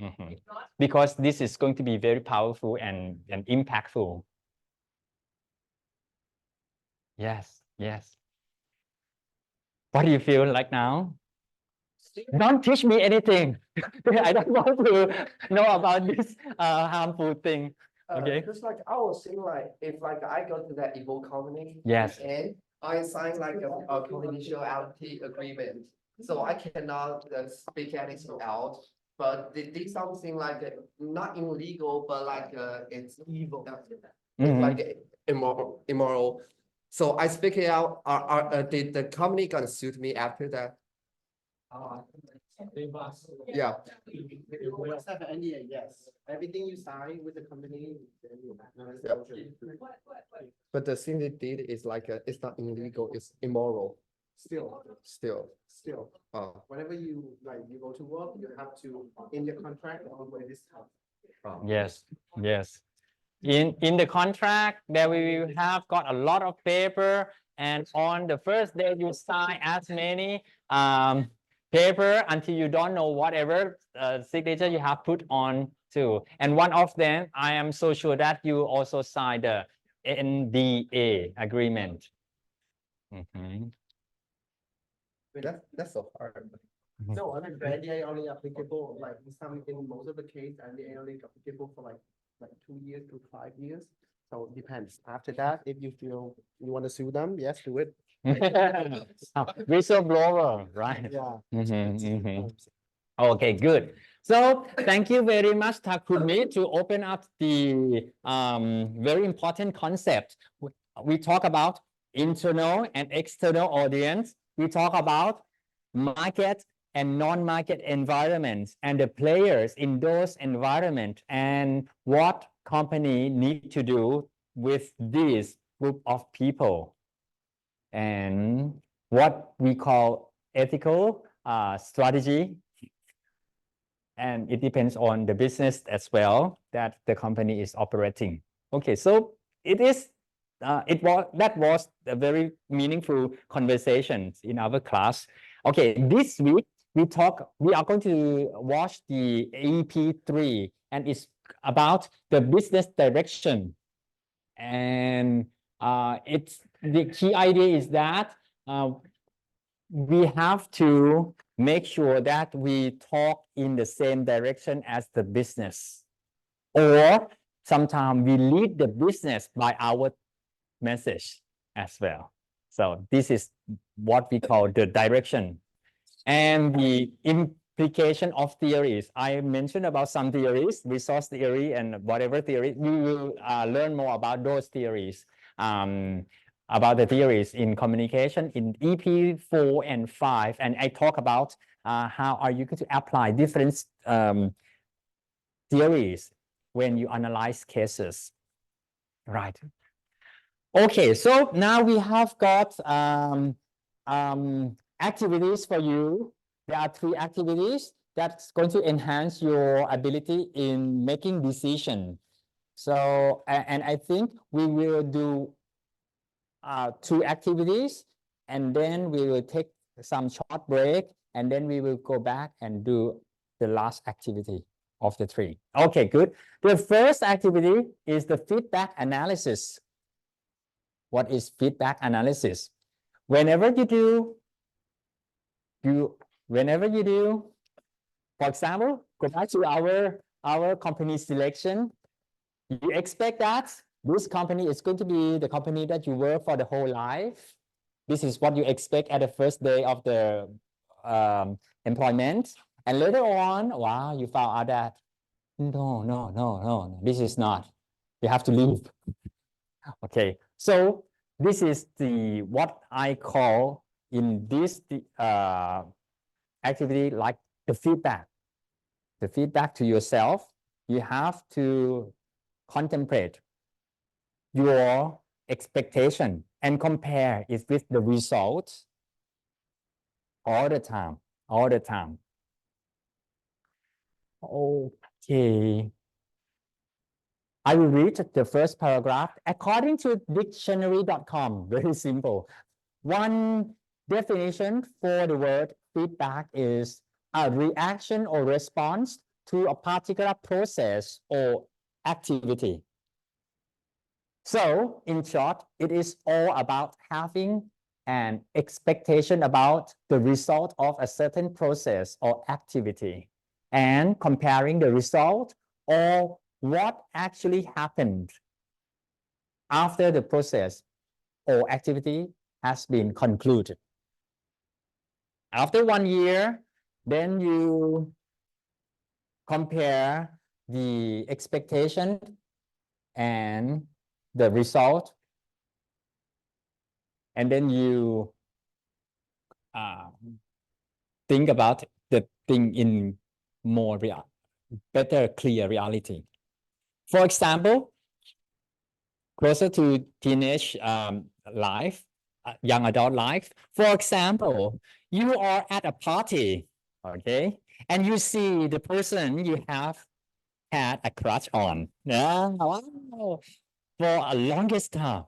Mhm. Because this is going to be very powerful and impactful. Yes, yes. What do you feel like now? Don't teach me anything. I don't want to know about this harmful thing. Okay. Just like I was saying, like if like I go to that EVAL company. Yes. And I sign like a confidentiality agreement, so I cannot speak anything out. But they did something like not illegal, but like it's evil. It's like immoral. So I speak it out. Did the company gonna suit me after that? Yeah. Have an NDA, yes. Everything you sign with the company. But the thing they did is like it's not illegal, it's immoral. Still. Whenever you you go to work, you have to in your contract always this. Yes, yes. In the contract, there we will have got a lot of paper, and on the first day you sign as many paper until you don't know whatever signature you have put on too. And one of them, I am so sure that you also signed the NDA agreement. That's so hard. No, I mean the NDA only applicable like in most of the case, NDA only applicable for like 2 years to 5 years. So it depends. After that, if you feel you want to sue them, yes, do it. Whistleblower, right? Yeah. Okay, good. So thank you very much, Takumi, to open up the very important concept. We talk about internal and external audience. We talk about market and non-market environments and the players in those environments and what company need to do with this group of people and what we call ethical strategy. And it depends on the business as well that the company is operating. Okay, so that was a very meaningful conversation in our class. Okay, this week we are going to watch the EP3, and it's about the business direction. And it's the key idea is that we have to make sure that we talk in the same direction as the business, or sometimes we lead the business by our message as well. So this is what we call the direction. And the implication of theories. I mentioned about some theories, resource theory and whatever theory. We will learn more about those theories. About the theories in communication in EP 4 and 5. And I talk about how are you going to apply different theories when you analyze cases, right? Okay, so now we have got activities for you. There are 3 activities that's going to enhance your ability in making decisions. So, and I think we will do 2 activities, and then we will take some short break, and then we will go back and do the last activity of the 3. Okay, good. The first activity is the feedback analysis. What is feedback analysis? Whenever you do, for example, go back to our company selection, you expect that this company is going to be the company that you work for the whole life. This is what you expect at the first day of the employment. And later on, wow, you found out that no, this is not. You have to leave. Okay, so This is the what I call in this activity like the feedback. The feedback to yourself. You have to contemplate your expectation and compare it with the results all the time. Okay. I will read the first paragraph. According to dictionary.com, very simple. One definition for the word feedback is a reaction or response to a particular process or activity. So, in short, it is all about having an expectation about the result of a certain process or activity and comparing the result or what actually happened after the process or activity has been concluded. After 1 year, then you compare the expectation and the result, and then you think about the thing in more better, clear reality. For example, closer to teenage life, young adult life. For example, you are at a party, okay, and you see the person you have had a crush on, yeah, wow, for a longest time.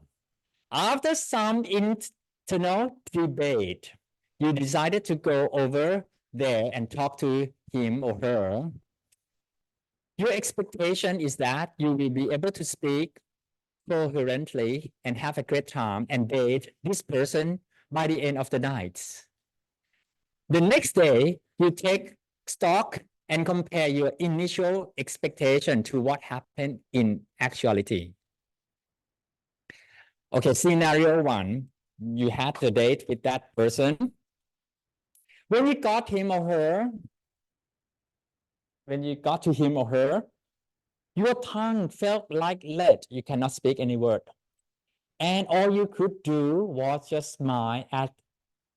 After some internal debate, you decided to go over there and talk to him or her. Your expectation is that you will be able to speak coherently and have a great time and date this person by the end of the night. The next day, you take stock and compare your initial expectation to what happened in actuality. Okay, scenario 1, you had the date with that person. When you got to him or her, your tongue felt like lead. You cannot speak any word. And all you could do was just smile at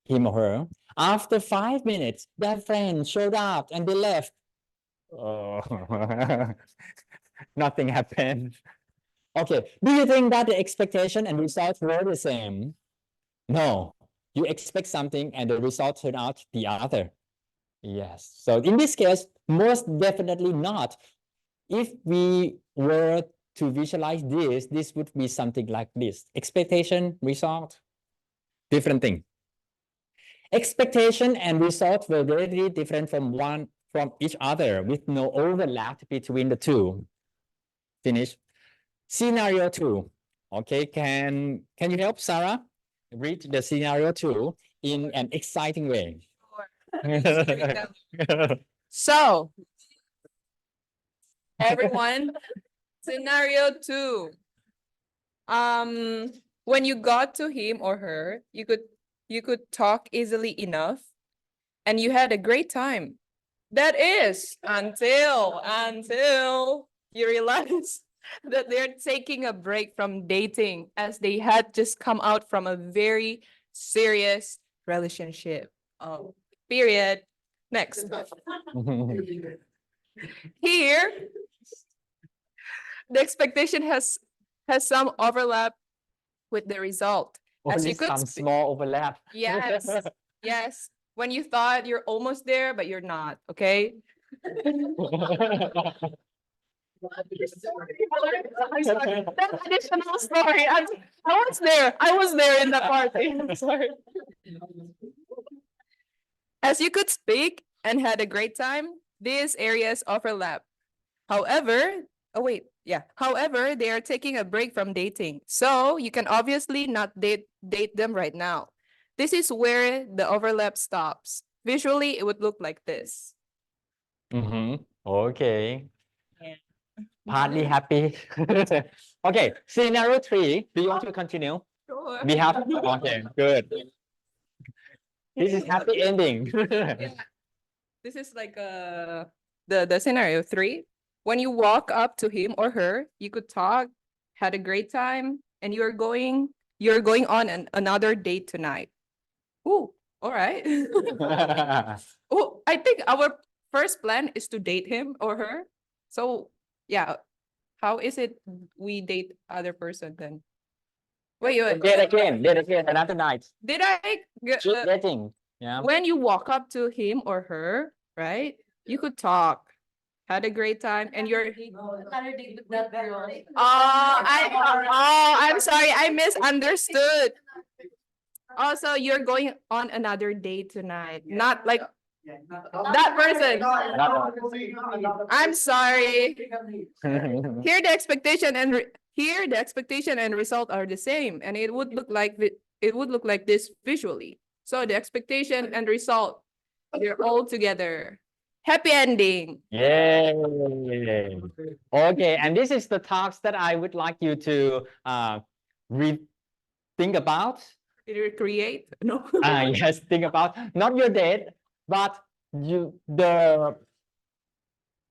him or her. After 5 minutes, their friend showed up and they left. Oh, nothing happened. Okay, do you think that the expectation and results were the same? No, you expect something and the result turned out the other. Yes, so in this case, most definitely not. If we were to visualize this would be something like this. Expectation, result, different thing. Expectation and result were very different from each other with no overlap between the two. Finish. Scenario 2. Okay, can you help Sarah read the scenario 2 in an exciting way? Sure. So, everyone, scenario 2. When you got to him or her, you could talk easily enough and you had a great time. That is until you realize that they're taking a break from dating as they had just come out from a very serious relationship. Oh, period. Next. Here, the expectation has some overlap with the result. As Only you could some small overlap. Yes, yes. When you thought you're almost there, but you're not, okay? That additional story. I was there in the party. I'm sorry. As you could speak and had a great time, these areas overlap. However, however, they are taking a break from dating. So you can obviously not date them right now. This is where the overlap stops. Visually, it would look like this. Okay. Partly happy. Okay, scenario 3. Do you want to continue? Sure. We have, okay, good. This is happy ending. Yeah. This is like the scenario 3. When you walk up to him or her, you could talk, had a great time, and you are going you're going on another date tonight. Oh, all right. Oh, I think our first plan is to date him or her. So yeah, how is it we date other person then? Wait, Date again, another night. did I Keep dating. Yeah. when you walk up to him or her, right? You could talk, had a great time, and you're. I'm sorry, I misunderstood. Also, you're going on another date tonight, not like that person. I'm sorry. Here the expectation here the expectation and result are the same, and it would look like it would look like this visually. So the expectation and result, they're all together. Happy ending. Yay. Okay, and this is the talks that I would like you to think about. Recreate? No. Yes, think about not your date, but the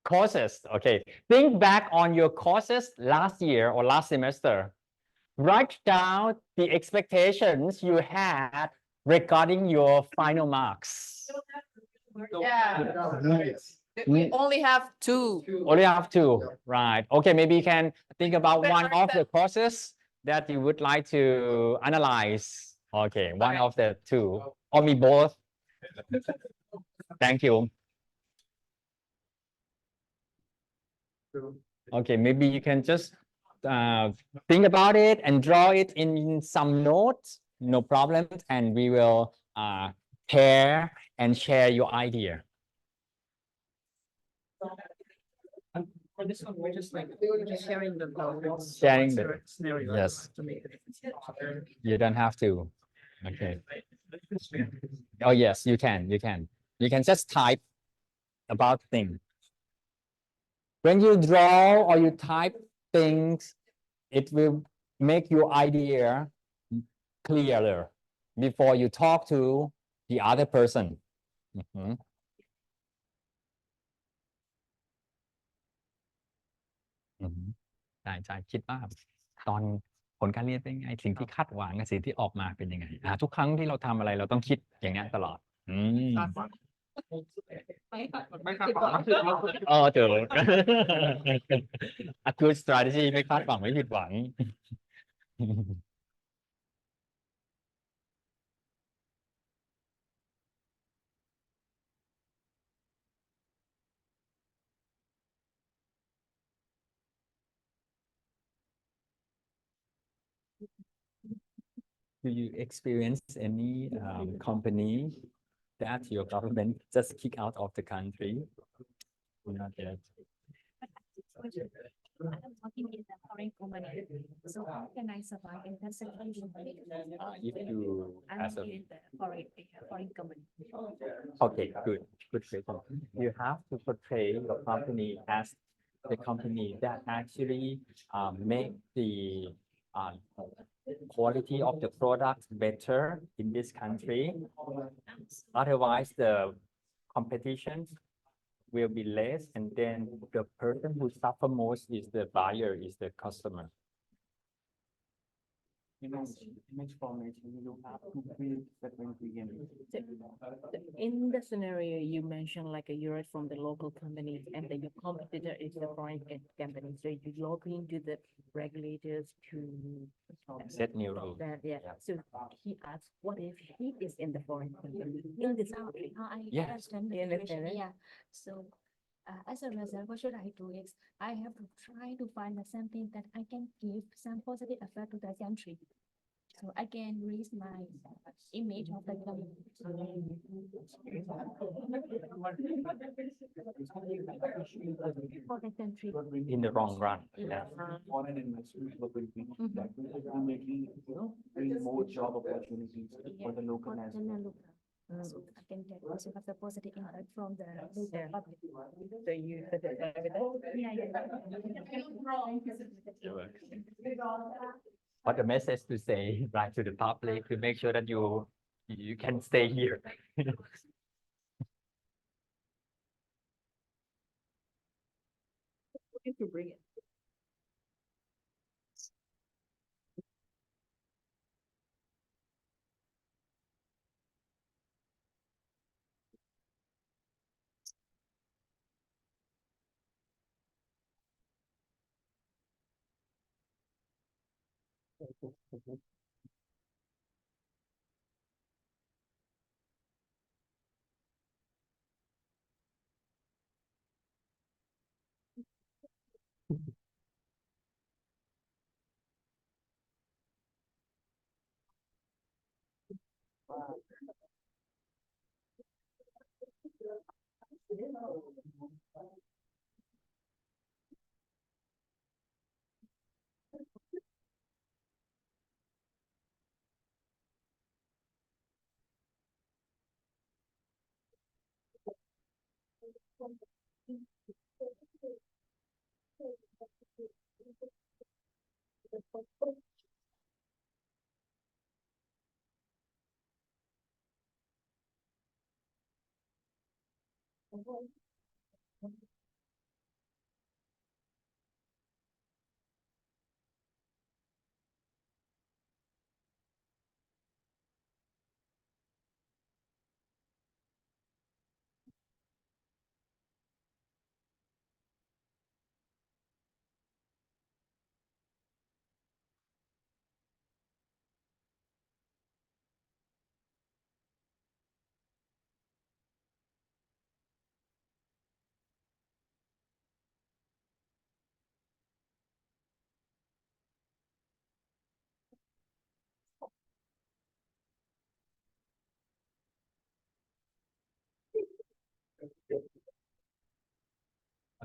courses. Okay, think back on your courses last year or last semester. Write down the expectations you had regarding your final marks. We only have two. Only have two, right? Okay, maybe you can think about one of the courses that you would like to analyze. Okay, one of the two, or me both. Thank you. Okay, maybe you can just think about it and draw it in some notes, no problem, and we will pair and share your idea. For this one, we're just like sharing the scenario. Yes. To make it. You don't have to. Okay. Oh yes, you can. You can just type about things. When you draw or you type things, it will make your idea clearer before you talk to the other person. Mhm. อืมใช่คิดว่าตอนผลการเรียนเป็นไงสิ่งที่คาดหวังกับสิ่งที่ออกมาเป็นยังไงทุกครั้งที่เราทำอะไรเราต้องคิดอย่างนี้ตลอดไม่คาดหวังก็คือ เจอ a good strategy ไม่คาดหวังไม่ผิดหวัง Do you experience any company that your government just kick out of the country? Not yet. I'm working in a foreign company, so how can I survive in that situation? If you I'm as a working in the foreign company. okay, good question. You have to portray your company as the company that actually make the quality of the product better in this country. Otherwise, the competition will be less, and then the person who suffer most is the buyer, is the customer. Image formation, you have to build that when begin. In the scenario you mentioned, like you're from the local company and then your competitor is the foreign company, so you log into the regulators to Set new rules. that, yeah. So he asked, what if he is in the foreign company in this country? I Yeah. understand the You understand situation. it? Yeah. So as a result, what should I do is I have to try to find something that I can give some positive effect to the country. So I can raise my image of the company. For the country. In the long run. Yeah. Foreign investment that will ultimately, bring more job opportunities for the local as well. So I can get also have the positive impact from the local public. So you satisfied with that? Yeah. What the message to say right to the public to make sure that you can stay here. To bring it.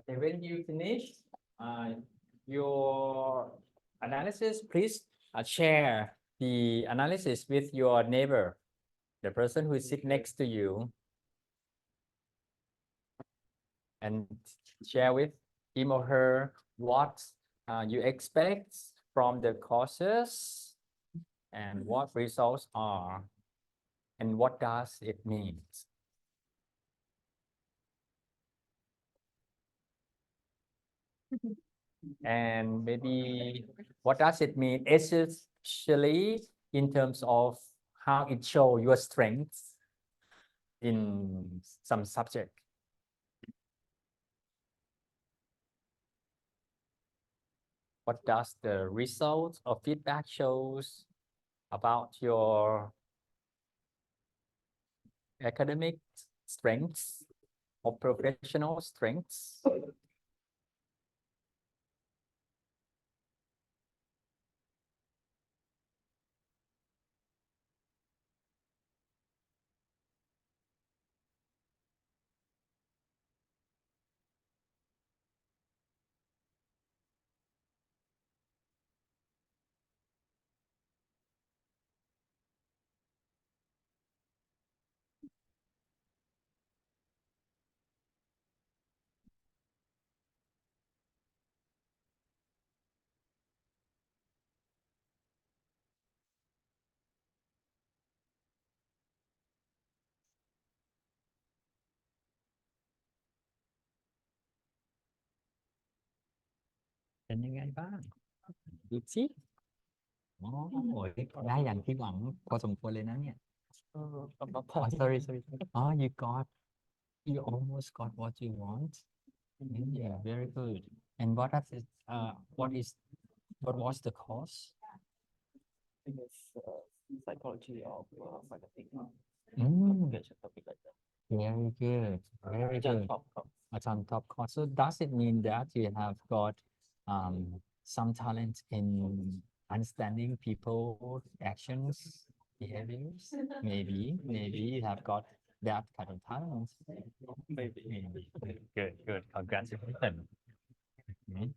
Okay, when you finish your analysis, please share the analysis with your neighbor, the person who is sit next to you, and share with him or her what you expect from the courses and what results are and what does it mean. And maybe what does it mean, especially in terms of how it show your strengths in some subject. What does the results or feedback shows about your academic strengths or professional strengths?เป็นยังไงบ้างดูสิโอ้ยได้อย่างที่หวังพอสมควรเลยนะเนี่ย sorry oh you got you almost got what you want. Yeah, very good. And what is it what was the course? I guess psychology of marketing. Topic like that. Very good, very good. It's on top course. So does it mean that you have got some talent in understanding people actions, behaviors? Maybe you have got that kind of talent. Maybe. Good. Congratulations. Mhm.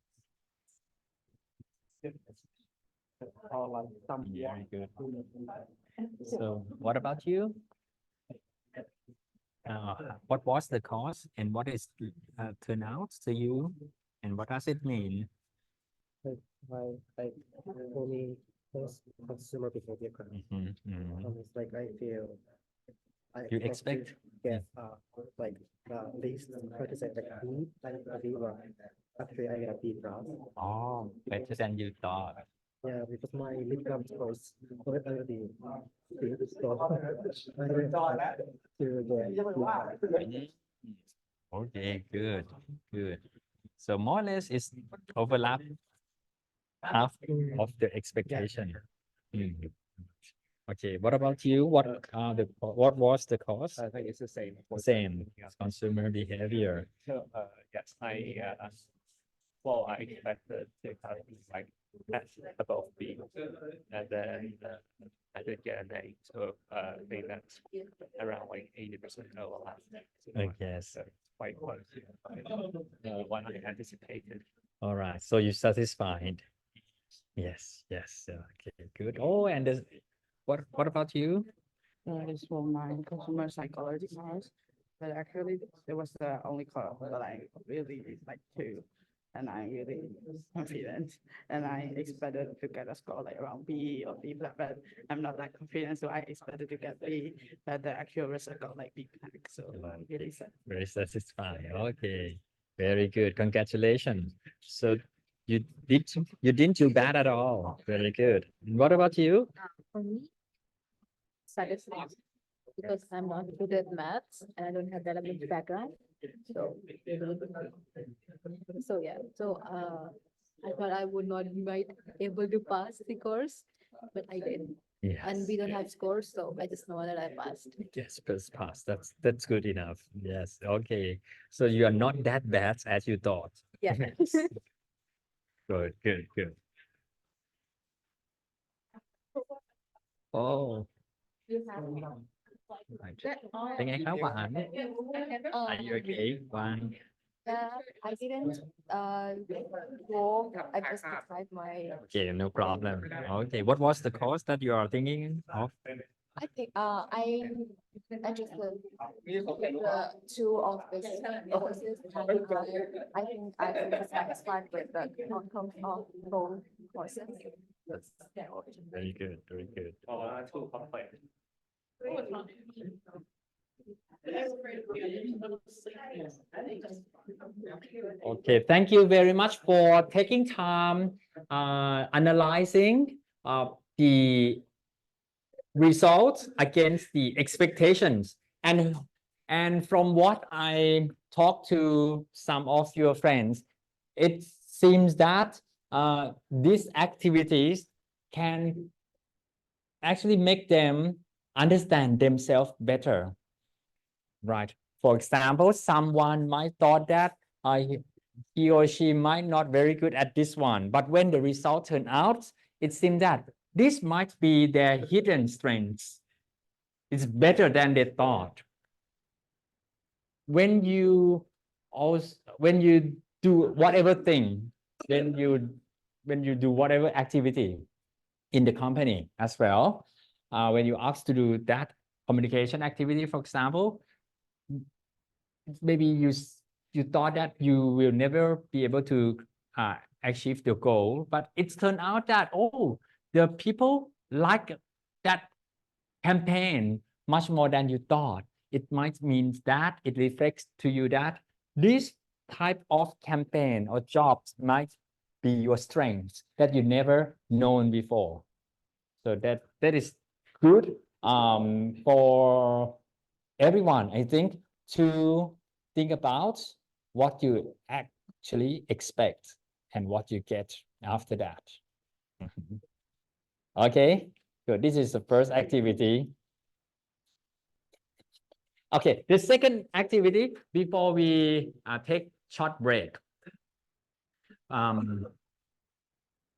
Or like some Very good. So what about you? What was the course and what is turned out to you and what does it mean? Like only consumer behavior. It's like I feel You expect get like at least 30% like B, like a B one. Actually, I get a B plus. oh better than you thought. Yeah, because my midterm scores were already so I went to the Okay, good. So more or less it's overlap half of the expectation. Mm. Okay, what about you? What was the cost? I think it's the same. Same consumer behavior. So, yes, well, I expected to have like above B, and then I did get an A, so I think that's around like 80% overlap. I guess. So it's quite close to what I anticipated. All right, so you're satisfied. Yes, yes. Okay, good. Oh, and what about you? It's for my consumer psychology course, but actually it was the only course that I really like to, and I really confident, and I expected to get a score like around B or B flat, but I'm not that confident, so I expected to get B, but the actual result got like B pack, so I'm really sad. Very satisfied. Okay, very good. Congratulations. So you didn't do bad at all. Very good. What about you? For me, satisfied because I'm not good at maths and I don't have that much background. So, I thought I would not be able to pass the course, but I did. Yes. And we don't have scores, so I just know that I passed. Yes, pass. That's good enough. Yes. Okay. So you are not that bad as you thought. Yeah. Good. Oh. Tiếng Anh khá hoài. Are you okay? One. Yeah, I didn't go. I just described my. Okay, no problem. Okay, what was the course that you are thinking of? I think I just the two of these courses. I think I feel satisfied with the outcome of both courses. That's very good. Too complex. Okay, thank you very much for taking time analyzing the results against the expectations. And from what I talked to some of your friends, it seems that these activities can actually make them understand themselves better, right? For example, someone might thought that he or she might not very good at this one, but when the result turned out, it seemed that this might be their hidden strengths. It's better than they thought. When you do whatever thing, when you do whatever activity in the company as well, when you ask to do that communication activity, for example, maybe you thought that you will never be able to achieve the goal, but it's turned out that the people like that campaign much more than you thought. It might mean that it reflects to you that this type of campaign or jobs might be your strengths that you never known before. So that is good for everyone, I think, to think about what you actually expect and what you get after that. Okay, good. This is the first activity. Okay, the second activity before we take short break.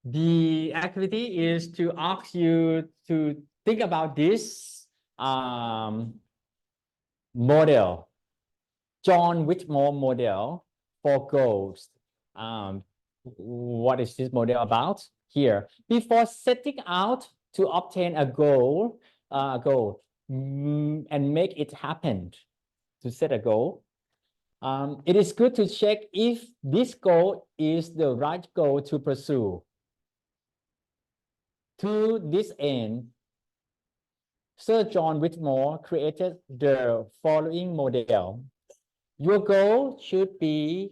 The activity is to ask you to think about this model, John Whitmore model for goals. What is this model about? Here, before setting out to obtain a goal, and make it happen, to set a goal, it is good to check if this goal is the right goal to pursue. To this end, Sir John Whitmore created the following model. Your goal should be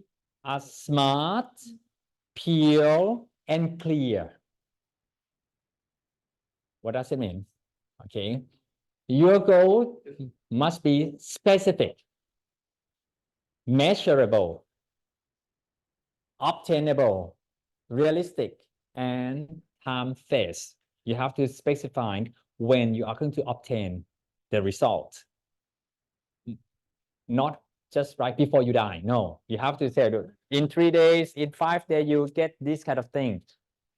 smart, pure, and clear. What does it mean? Okay. Your goal must be specific, measurable, obtainable, realistic, and time phase. You have to specify when you are going to obtain the result. Not just right before you die. No, you have to say, in 3 days, in 5 days, you get this kind of thing.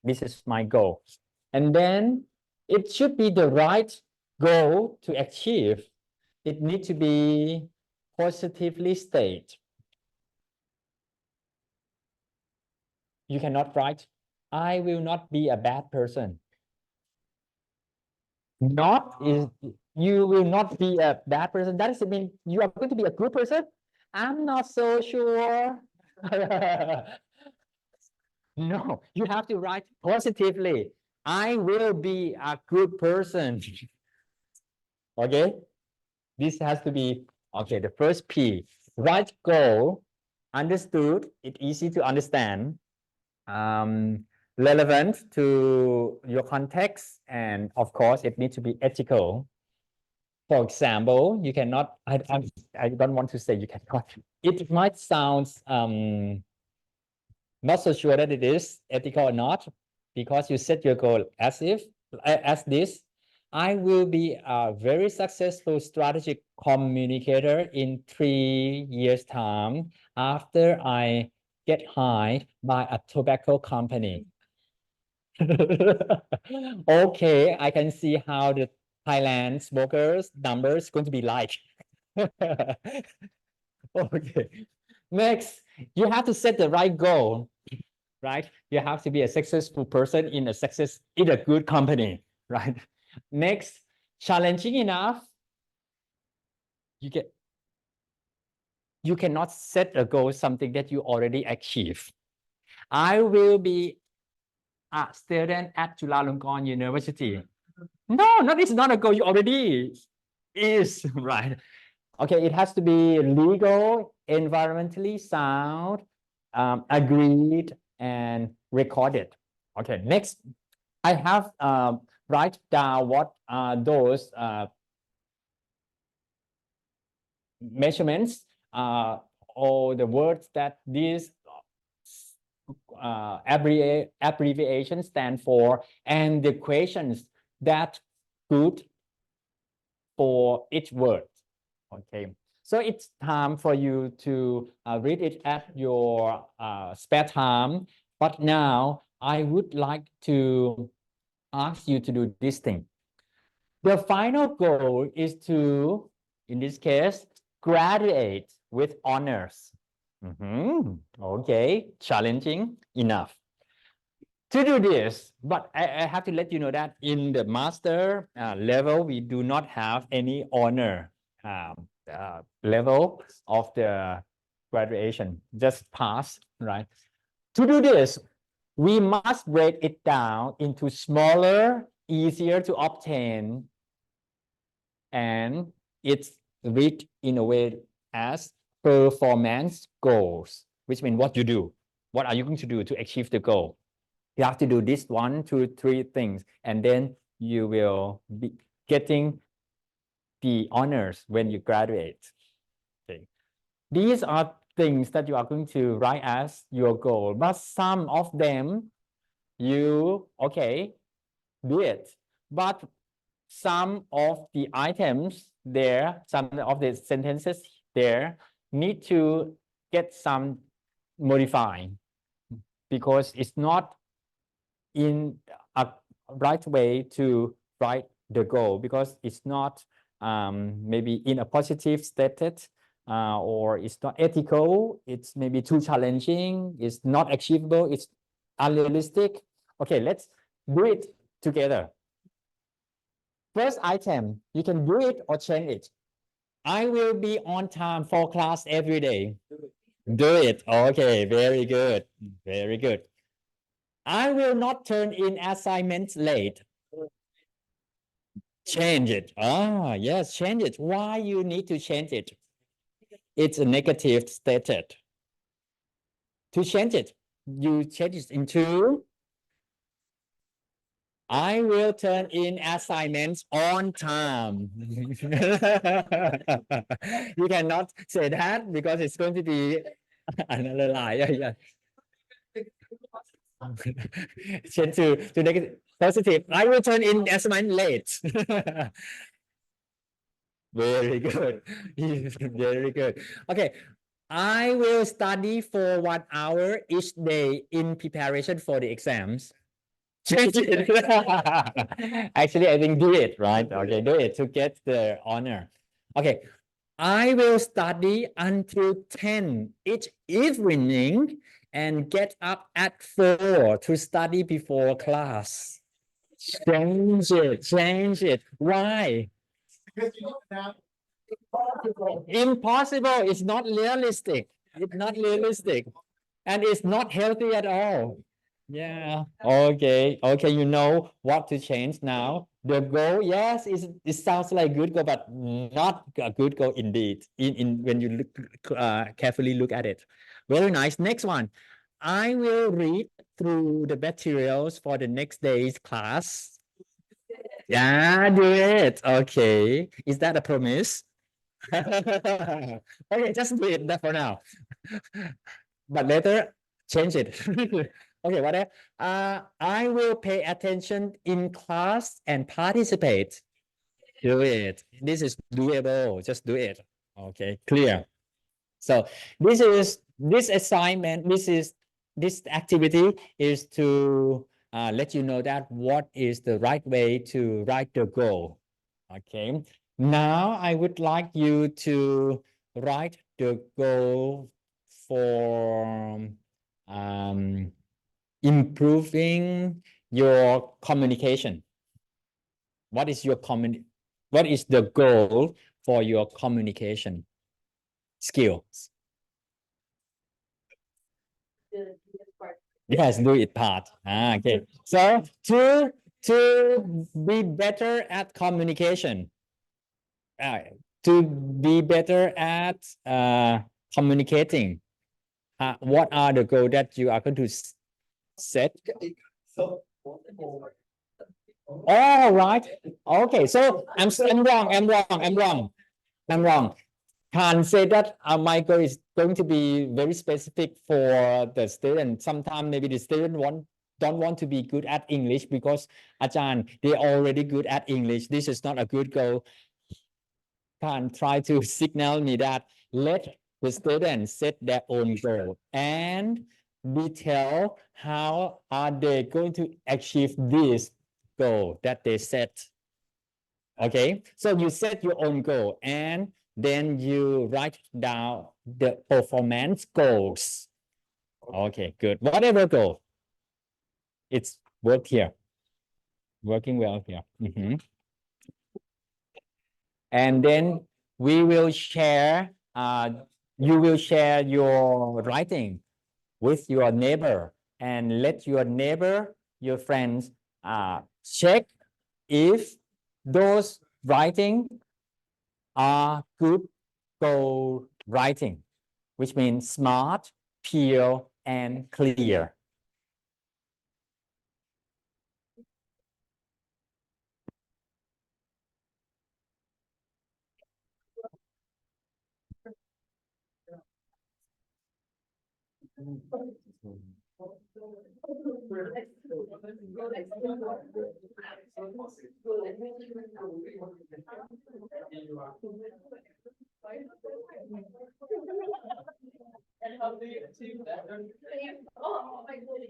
This is my goal. And then it should be the right goal to achieve. It needs to be positively stated. You cannot write, I will not be a bad person. Not is, you will not be a bad person. That doesn't mean you are going to be a good person. I'm not so sure. No, you have to write positively. I will be a good person. Okay, this has to be, okay, the first P, right goal, understood, it's easy to understand, relevant to your context, and of course, it needs to be ethical. For example, you cannot, I don't want to say you cannot, it might sound not so sure that it is ethical or not, because you set your goal as this, I will be a very successful strategic communicator in 3 years' time after I get hired by a tobacco company. Okay, I can see how the Thailand smokers numbers going to be like. Okay, next, you have to set the right goal, right? You have to be a successful person in a good company, right? Next, challenging enough. You cannot set a goal, something that you already achieve. I will be a student at Chulalongkorn University. No, it's not a goal. You already is, right? Okay, it has to be legal, environmentally sound, agreed, and recorded. Okay, next, I have write down what are those measurements, or the words that these abbreviations stand for, and the questions that good for each word. Okay, so it's time for you to read it at your spare time. But now I would like to ask you to do this thing. The final goal is to, in this case, graduate with honors. Okay, challenging enough. To do this, but I have to let you know that in the master level, we do not have any honor level of the graduation, just pass, right? To do this, we must break it down into smaller, easier to obtain, and it's read in a way as performance goals, which means what you do. What are you going to do to achieve the goal? You have to do this 1, 2, 3 things, and then you will be getting the honors when you graduate. Okay. These are things that you are going to write as your goal, but some of them you, okay, do it. But some of the items there, some of the sentences there need to get some modifying, because it's not in a right way to write the goal, because it's not maybe in a positive stated, or it's not ethical, it's maybe too challenging, it's not achievable, it's unrealistic. Okay, let's do it together. First item, you can do it or change it. I will be on time for class every day. Do it. Okay, very good. Very good. I will not turn in assignments late. Change it. Ah, yes, change it. Why you need to change it? It's a negative stated. To change it, you change it into I will turn in assignments on time. You cannot say that because it's going to be another lie. Yeah, yeah. Change to negative, positive. I will turn in assignment late. Very good. Very good. Okay. I will study for 1 hour each day in preparation for the exams. Change it. Actually, I think do it, right? Okay, do it to get the honor. Okay. I will study until 10 each evening and get up at 4 to study before class. Change it, change it. Why? Impossible. It's not realistic. It's not realistic. And it's not healthy at all. Yeah. Okay. Okay. You know what to change now. The goal, yes, it sounds like good goal, but not a good goal indeed. In when you look carefully look at it. Very nice. Next one. I will read through the materials for the next day's class. Yeah, do it. Okay. Is that a promise? Okay, just do it that for now. But later, change it. Okay, what else? I will pay attention in class and participate. Do it. This is doable. Just do it. Okay, clear. So this assignment, this activity is to let you know that what is the right way to write the goal. Okay. Now I would like you to write the goal for improving your communication. What is what is the goal for your communication skills? Yes, do it part. Okay. So to be better at communication, to be better at communicating, what are the goals that you are going to set? All right. Okay. So I'm wrong. Can't say that my goal is going to be very specific for the student. Sometimes maybe the student don't want to be good at English because Ajahn, they're already good at English. This is not a good goal. Can try to signal me that let the students set their own goal and detail how are they going to achieve this goal that they set. Okay, so you set your own goal and then you write down the performance goals. Okay, good. Whatever goal, it's working well here. And then we will share, you will share your writing with your neighbor and let your neighbor, your friends, check if those writing are good goal writing, which means smart, pure, and clear. And how do you achieve that? Oh my God.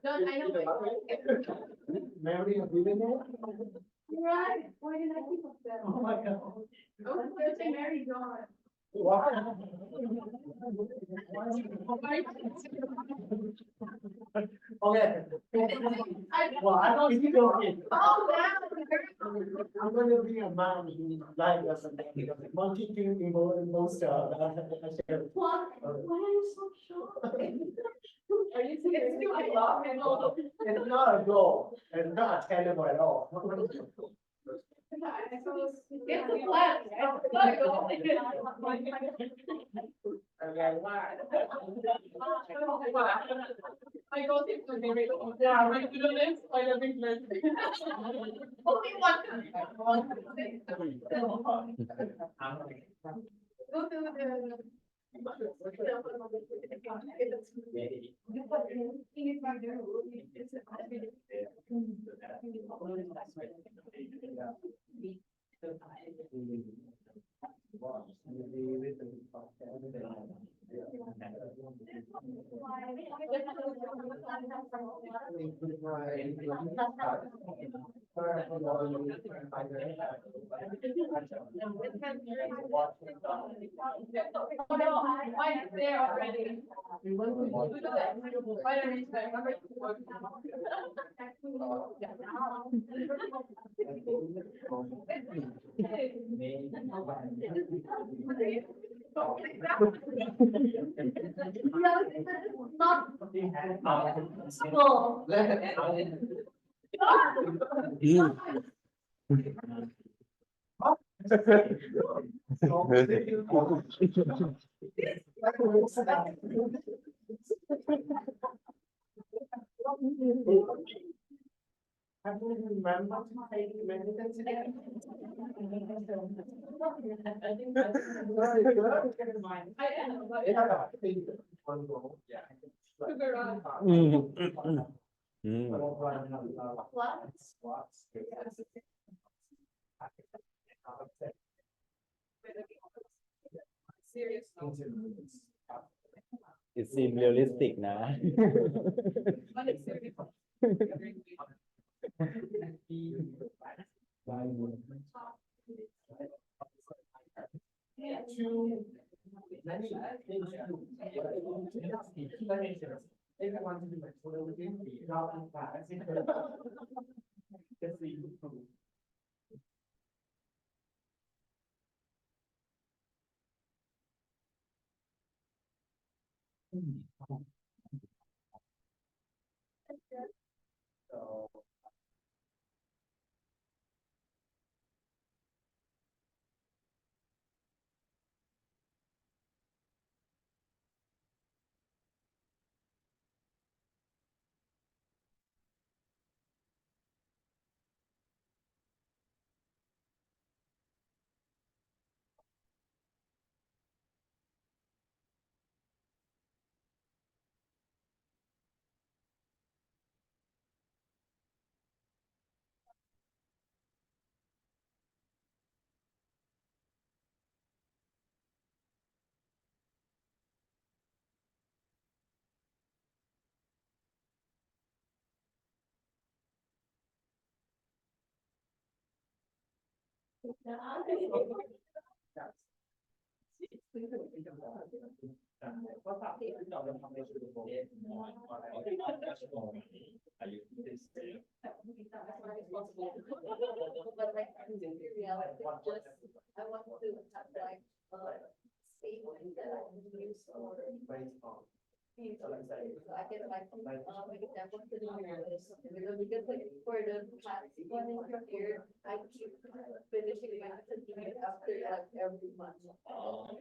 Don't I know. Mary, have you been there? You're right. Why did I think of that? Oh my God. I was going to say Mary Dawn. Okay. I Well, I don't see you. Oh, I'm gonna be a mom in life or something, because I want to do most What? Why are you so sure? Are you serious? It's not a goal, it's not attainable at all. It's a plan. It's not a goal. I go think to Mary. Yeah, I'm going to do this. I don't think let's. Only one. Go to the. Mine is there already. Why don't you say, remember? I don't remember to take medicine again. It seems realistic นะ Statement that I can use or. So I can like, make example to do this, because like for the past 1 year, I keep finishing my certificate after like every month. So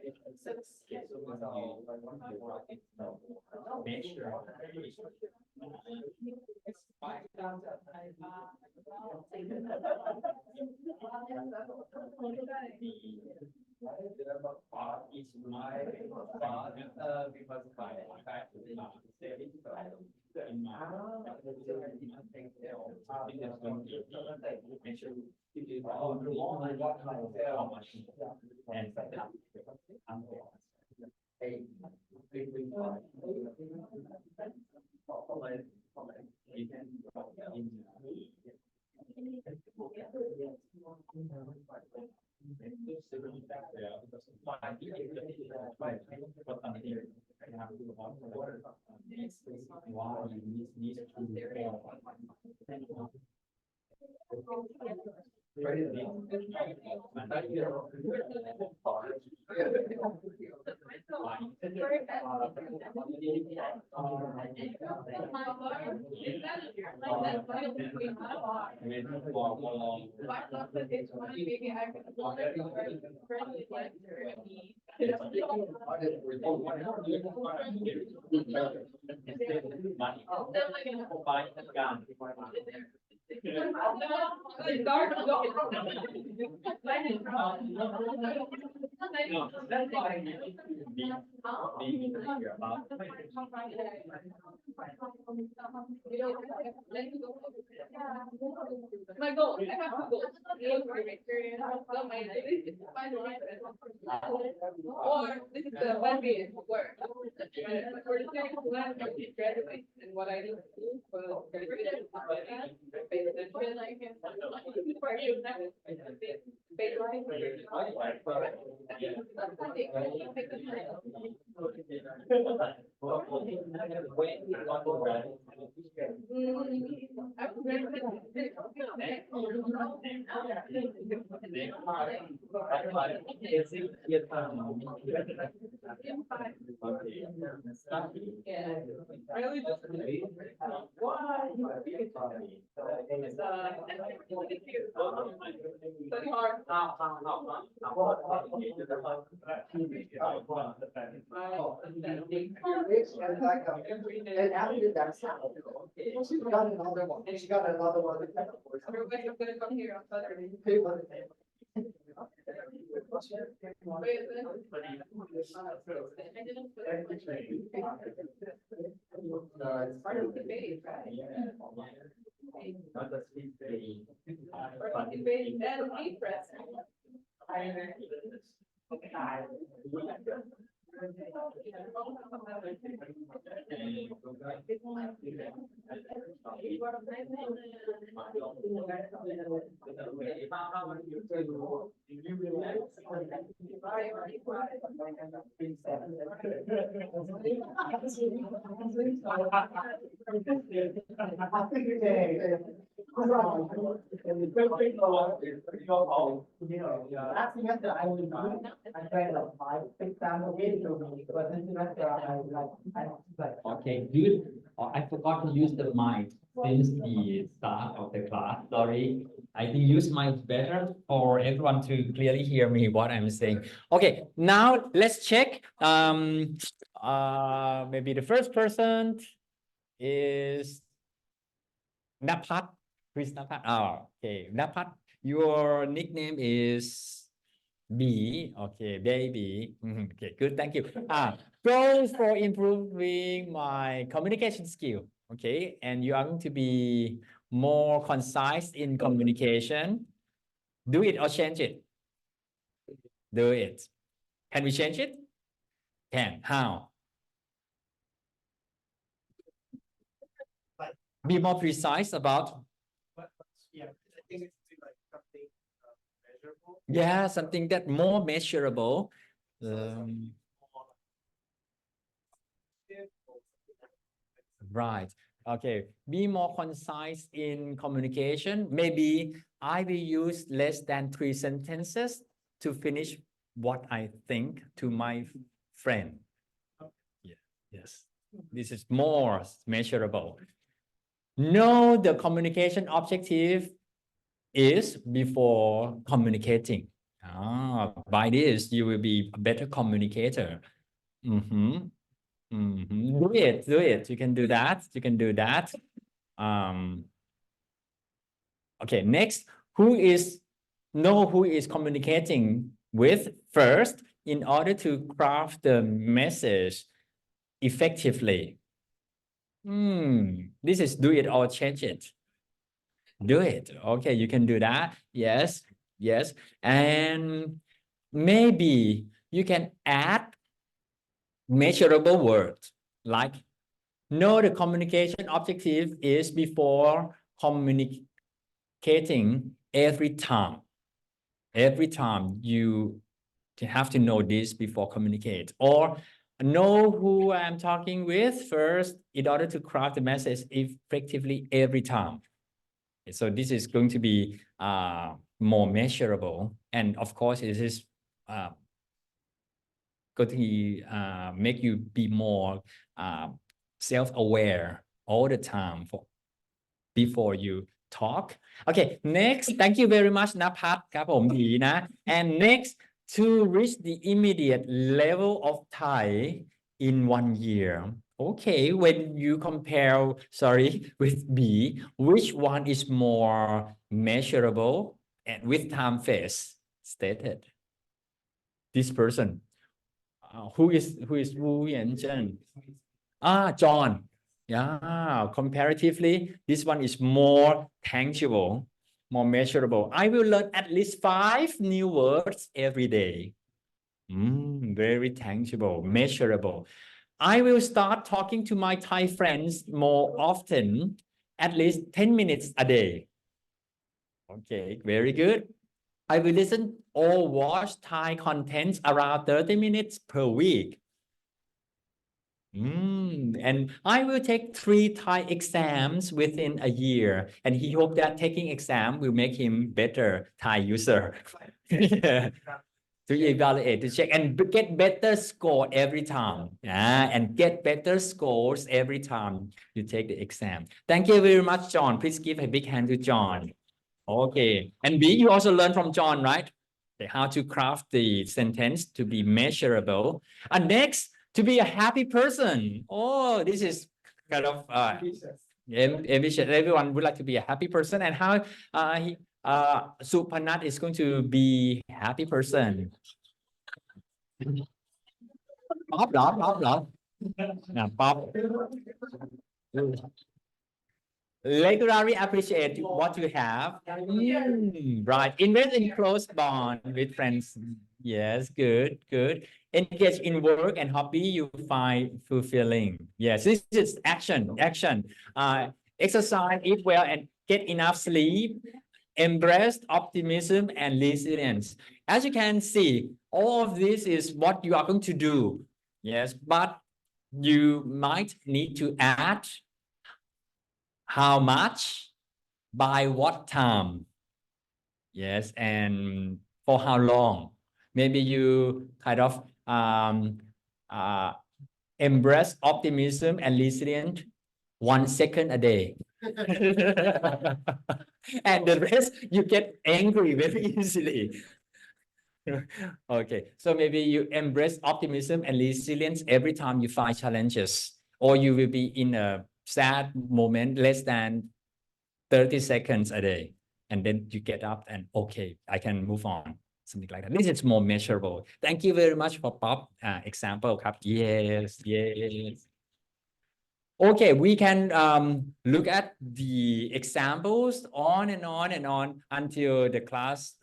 my goal, I have two goals. Or this is the one day work. For the second one, graduate, and what I need to do for graduate, pay attention, like, for you, And after that, she got another one, and she got another one. Everybody's gonna come here on Saturday. It's part of the debate, right? Debate and be present. Last semester I was I tried like 5, 6 times a week, but this semester Okay, good. I forgot to use the mic since the start of the class. Sorry. I think use mic better for everyone to clearly hear me what I'm saying. Okay, now let's check. Maybe the first person is Napat. Who is Napat? Oh, okay. Napat, your nickname is B. Okay, baby. Okay, good. Thank you. Goals for improving my communication skill. Okay, and you are going to be more concise in communication. Do it or change it. Do it. Can we change it? Can. How? Be more precise about. Yeah, I think it's like something measurable. Yeah, something that more measurable. Right. Okay. Be more concise in communication. Maybe I will use less than 3 sentences to finish what I think to my friend. Yeah. Yes. This is more measurable. Know the communication objective is before communicating. By this, you will be a better communicator. Do it. You can do that. You can do that. Okay, next, who is communicating with first in order to craft the message effectively. This is do it or change it. Do it. Okay, you can do that. Yes, yes. And maybe you can add measurable words like no, the communication objective is before communicating every time. Every time you have to know this before communicate, or know who I'm talking with first in order to craft the message effectively every time. So this is going to be more measurable, and of course it is going to make you be more self-aware all the time before you talk. Okay, next, thank you very much ณภัทรครับผมดีนะ and next to reach the immediate level of Thai in 1 year. Okay, when you compare, with B, which one is more measurable and with time phase stated? This person, who is Wu Yanzhen? John. Yeah, comparatively, this one is more tangible, more measurable. I will learn at least 5 new words every day. Very tangible, measurable. I will start talking to my Thai friends more often, at least 10 minutes a day. Okay, very good. I will listen or watch Thai content around 30 minutes per week. And I will take 3 Thai exams within a year, and he hoped that taking exam will make him better Thai user. To evaluate, to check, and get better score every time. And get better scores every time you take the exam. Thank you very much, John. Please give a big hand to John. Okay, and B, you also learned from John, right? How to craft the sentence to be measurable. And next, to be a happy person. Oh, this is kind of ambitious. Everyone would like to be a happy person, and how Supanat is going to be a happy person. Pop. Regularly appreciate what you have. Right. Invest in close bond with friends. Yes, good. Engage in work and hobby you find fulfilling. Yes, this is action. Exercise, eat well, and get enough sleep. Embrace optimism and resilience. As you can see, all of this is what you are going to do. Yes, but you might need to add how much, by what time, yes, and for how long. Maybe you kind of embrace optimism and resilience 1 second a day. And the rest, you get angry very easily. Okay, so maybe you embrace optimism and resilience every time you find challenges, or you will be in a sad moment less than 30 seconds a day, and then you get up and okay, I can move on, something like that. This is more measurable. Thank you very much for Pop example. Yes. Okay, we can look at the examples on and on until the class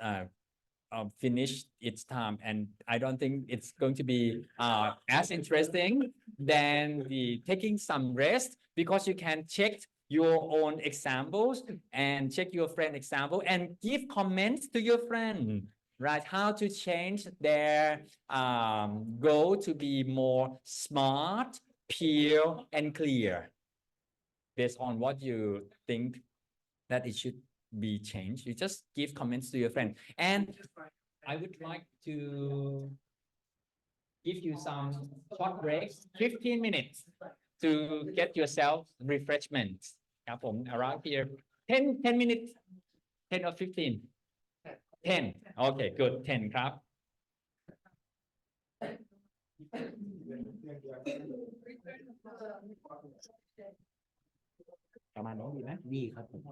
finish its time, and I don't think it's going to be as interesting than the taking some rest, because you can check your own examples and check your friend example and give comments to your friend, right? How to change their goal to be more smart, pure, and clear based on what you think that it should be changed. You just give comments to your friend. And I would like to give you some short breaks, 15 minutes. to get yourself refreshments ครับผม around here 10 minutes 10 or 15 10 okay good 10 ครับ ประมาณนี้ดีไหมดีครับผม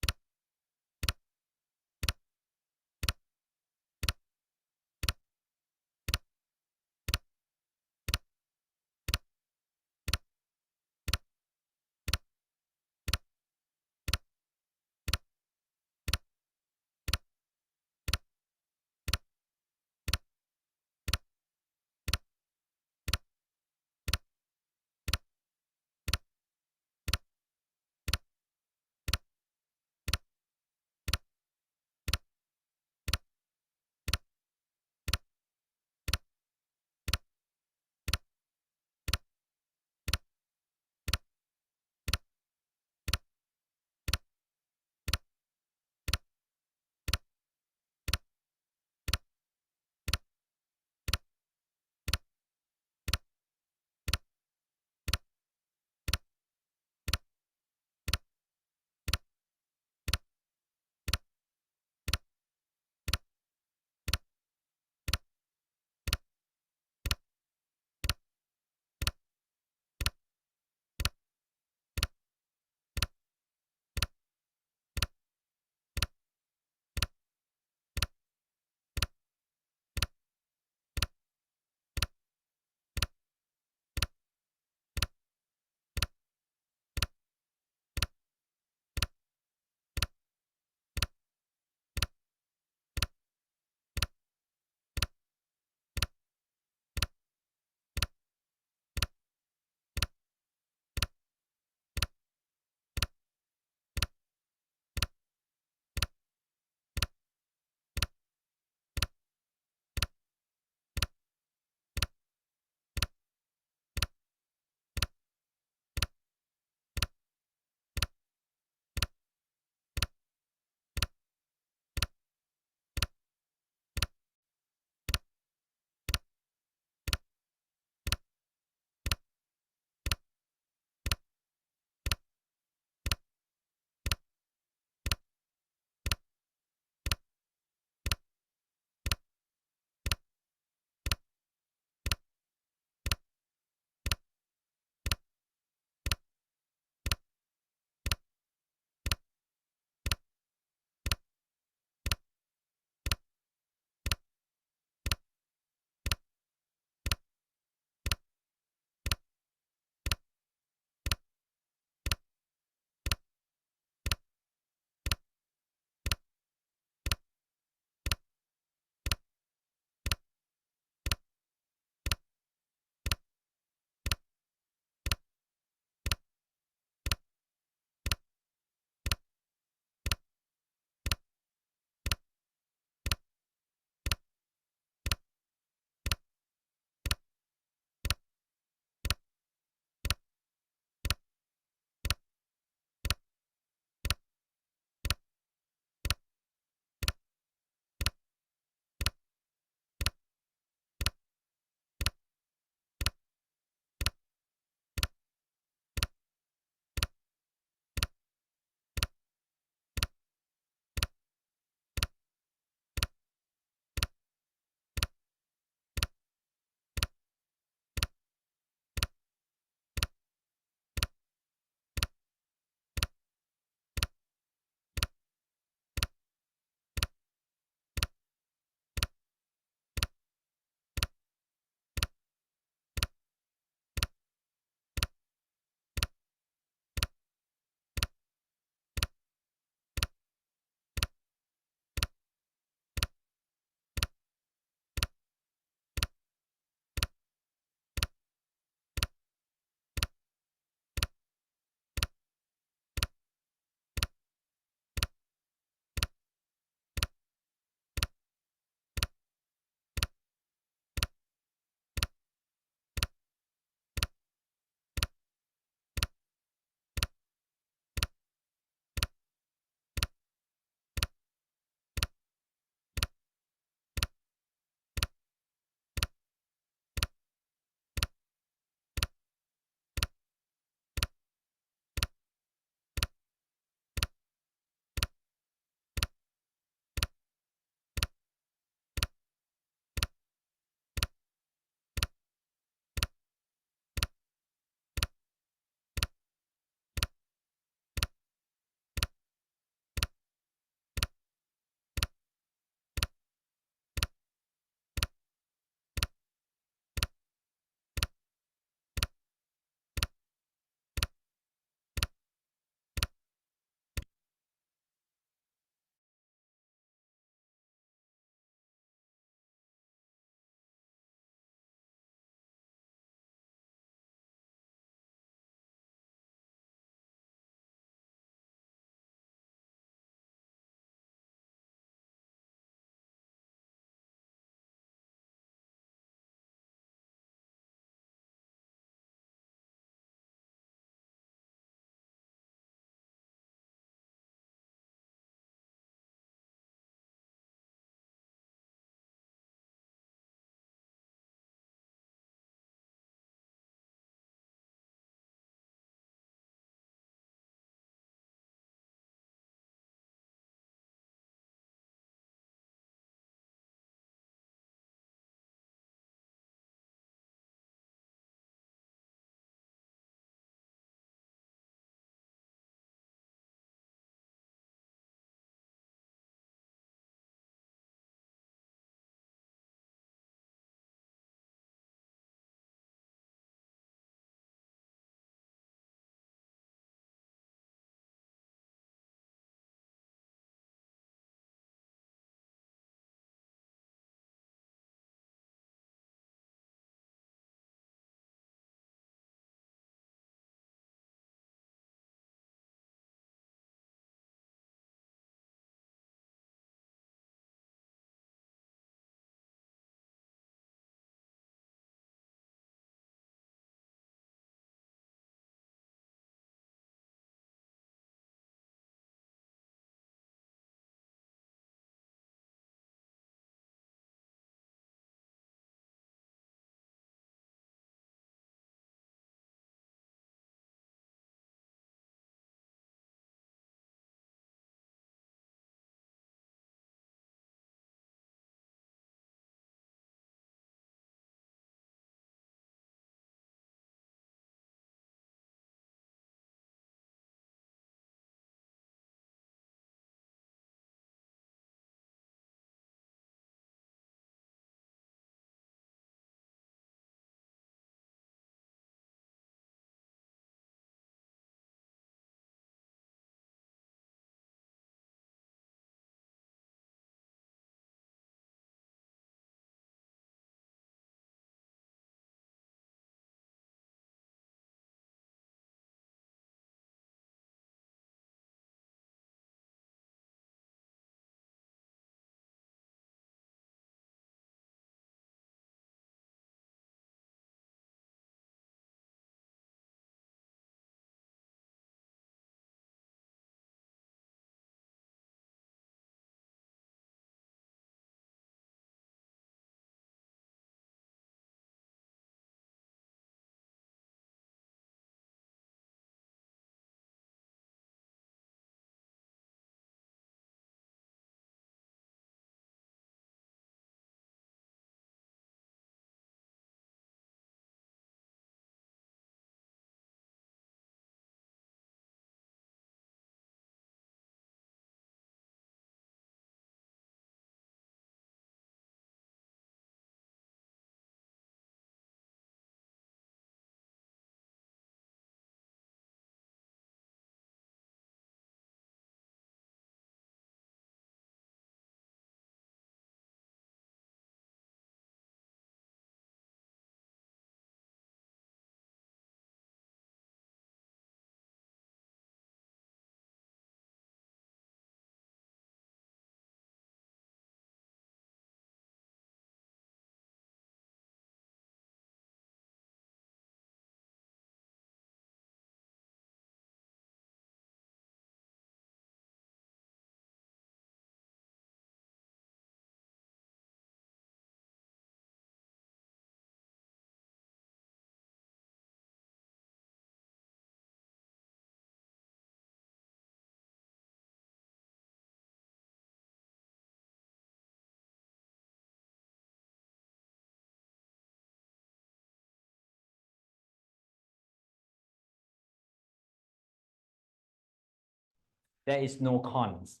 there is no cons.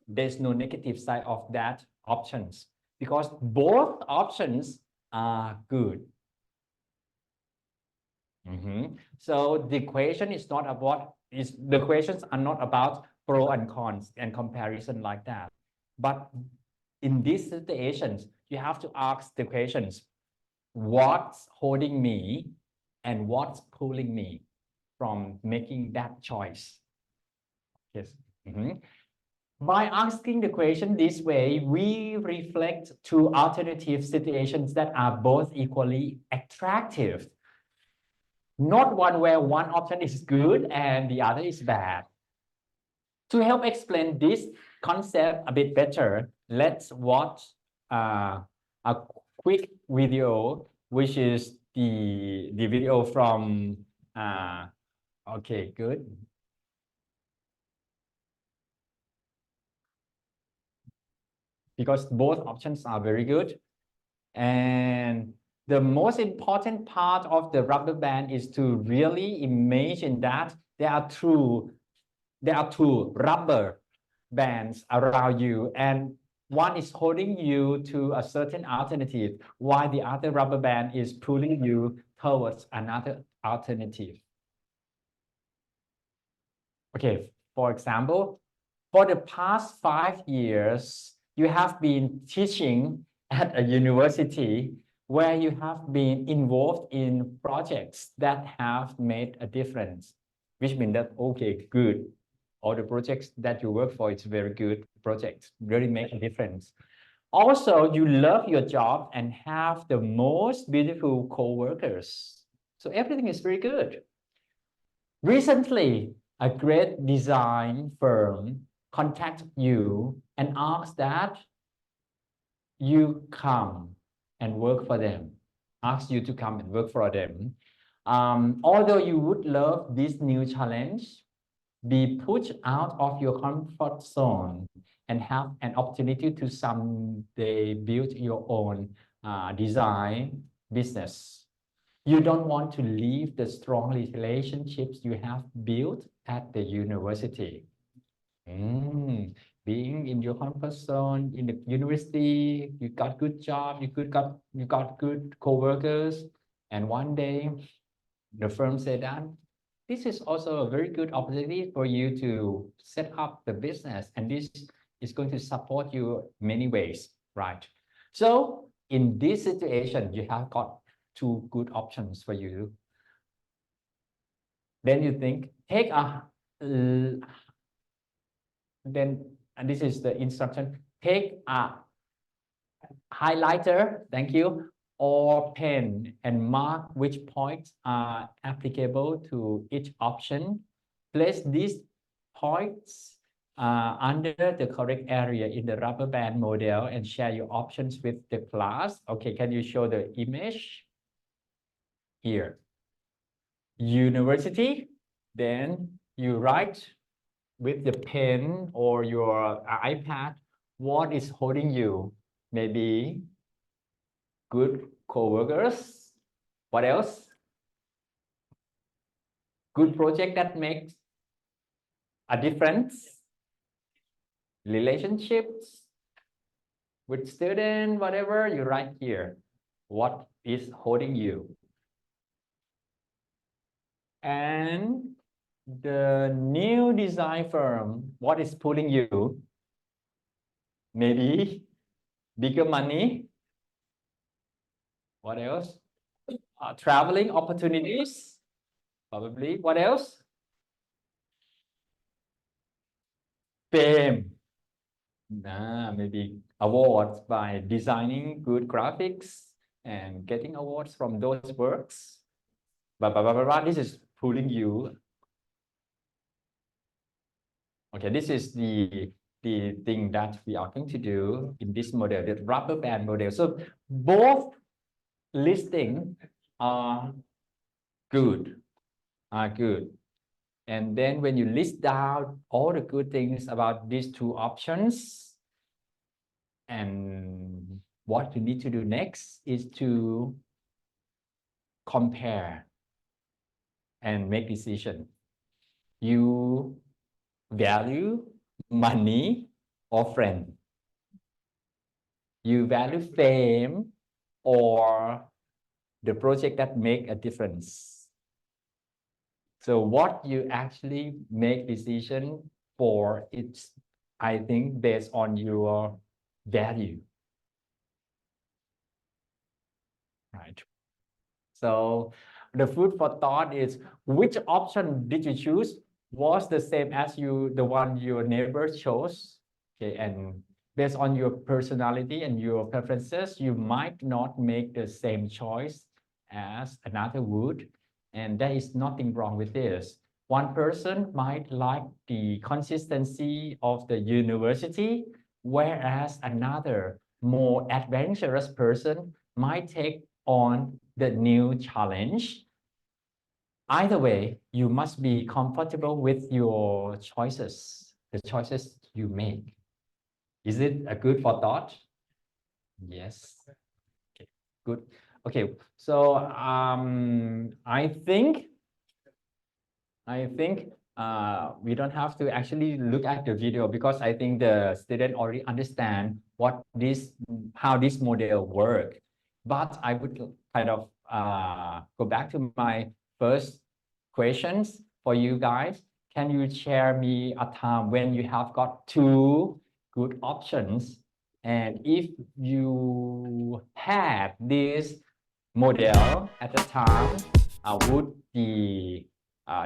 There's no negative side of that options because both options are good. So the question is not about the questions are not about pro and cons and comparison like that. But in these situations, you have to ask the questions: what's holding me and what's pulling me from making that choice? Yes. By asking the question this way, we reflect two alternative situations that are both equally attractive. Not one where one option is good and the other is bad. To help explain this concept a bit better, let's watch a quick video, which is the video from, okay, good. Because both options are very good. And the most important part of the rubber band is to really imagine that there are two rubber bands around you, and one is holding you to a certain alternative, while the other rubber band is pulling you towards another alternative. Okay, for example, for the past 5 years, you have been teaching at a university where you have been involved in projects that have made a difference, which means that, okay, good. All the projects that you work for, it's very good projects, really make a difference. Also, you love your job and have the most beautiful co-workers. So everything is very good. Recently, a great design firm contact you and ask that you come and work for them, ask you to come and work for them. Although you would love this new challenge, be pushed out of your comfort zone and have an opportunity to someday build your own design business. You don't want to leave the strong relationships you have built at the university. Being in your comfort zone in the university, you got good job, you got good co-workers, and one day the firm said that this is also a very good opportunity for you to set up the business, and this is going to support you many ways, right? So in this situation, you have got two good options for you. Then you think, take a then, and this is the instruction, take a highlighter, thank you, or pen and mark which points are applicable to each option. Place these points under the correct area in the rubber band model and share your options with the class. Okay, can you show the image? Here. University, then you write with the pen or your iPad, what is holding you? Maybe good co-workers. What else? Good project that makes a difference. Relationships with students, whatever, you write here. What is holding you? And the new design firm, what is pulling you? Maybe bigger money. What else? Traveling opportunities, probably. What else? Fame. Maybe awards by designing good graphics and getting awards from those works. But this is pulling you. Okay, this is the thing that we are going to do in this model, the rubber band model. So both listings are good, And then when you list down all the good things about these two options, and what you need to do next is to compare and make decision. You value money or friend? You value fame or the project that make a difference? So what you actually make decision for, it's, I think, based on your value. Right. So the food for thought is, which option did you choose? Was the same as the one your neighbor chose? Okay, and based on your personality and your preferences, you might not make the same choice as another would, and there is nothing wrong with this. One person might like the consistency of the university, whereas another more adventurous person might take on the new challenge. Either way, you must be comfortable with your choices, the choices you make. Is it a good for thought? Yes. Okay, good. Okay, so I think we don't have to actually look at the video, because I think the student already understand how this model work. But I would kind of go back to my first questions for you guys. Can you share me a time when you have got two good options, and if you had this model at the time, would the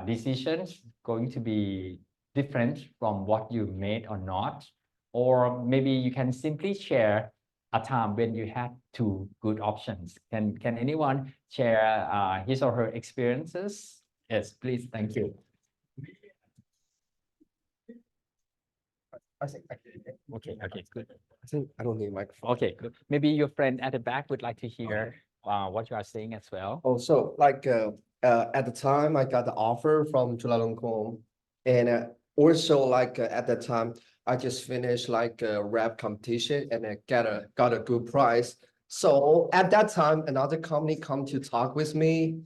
decisions going to be different from what you made or not? Or maybe you can simply share a time when you had two good options. Can anyone share his or her experiences? Yes, please. Thank you. Okay, good. I think I don't need microphone. Okay, good. Maybe your friend at the back would like to hear what you are saying as well. Also, at the time I got the offer from Chulalongkorn, and also at that time I just finished like a rap competition and I got a good price. So at that time, another company come to talk with me,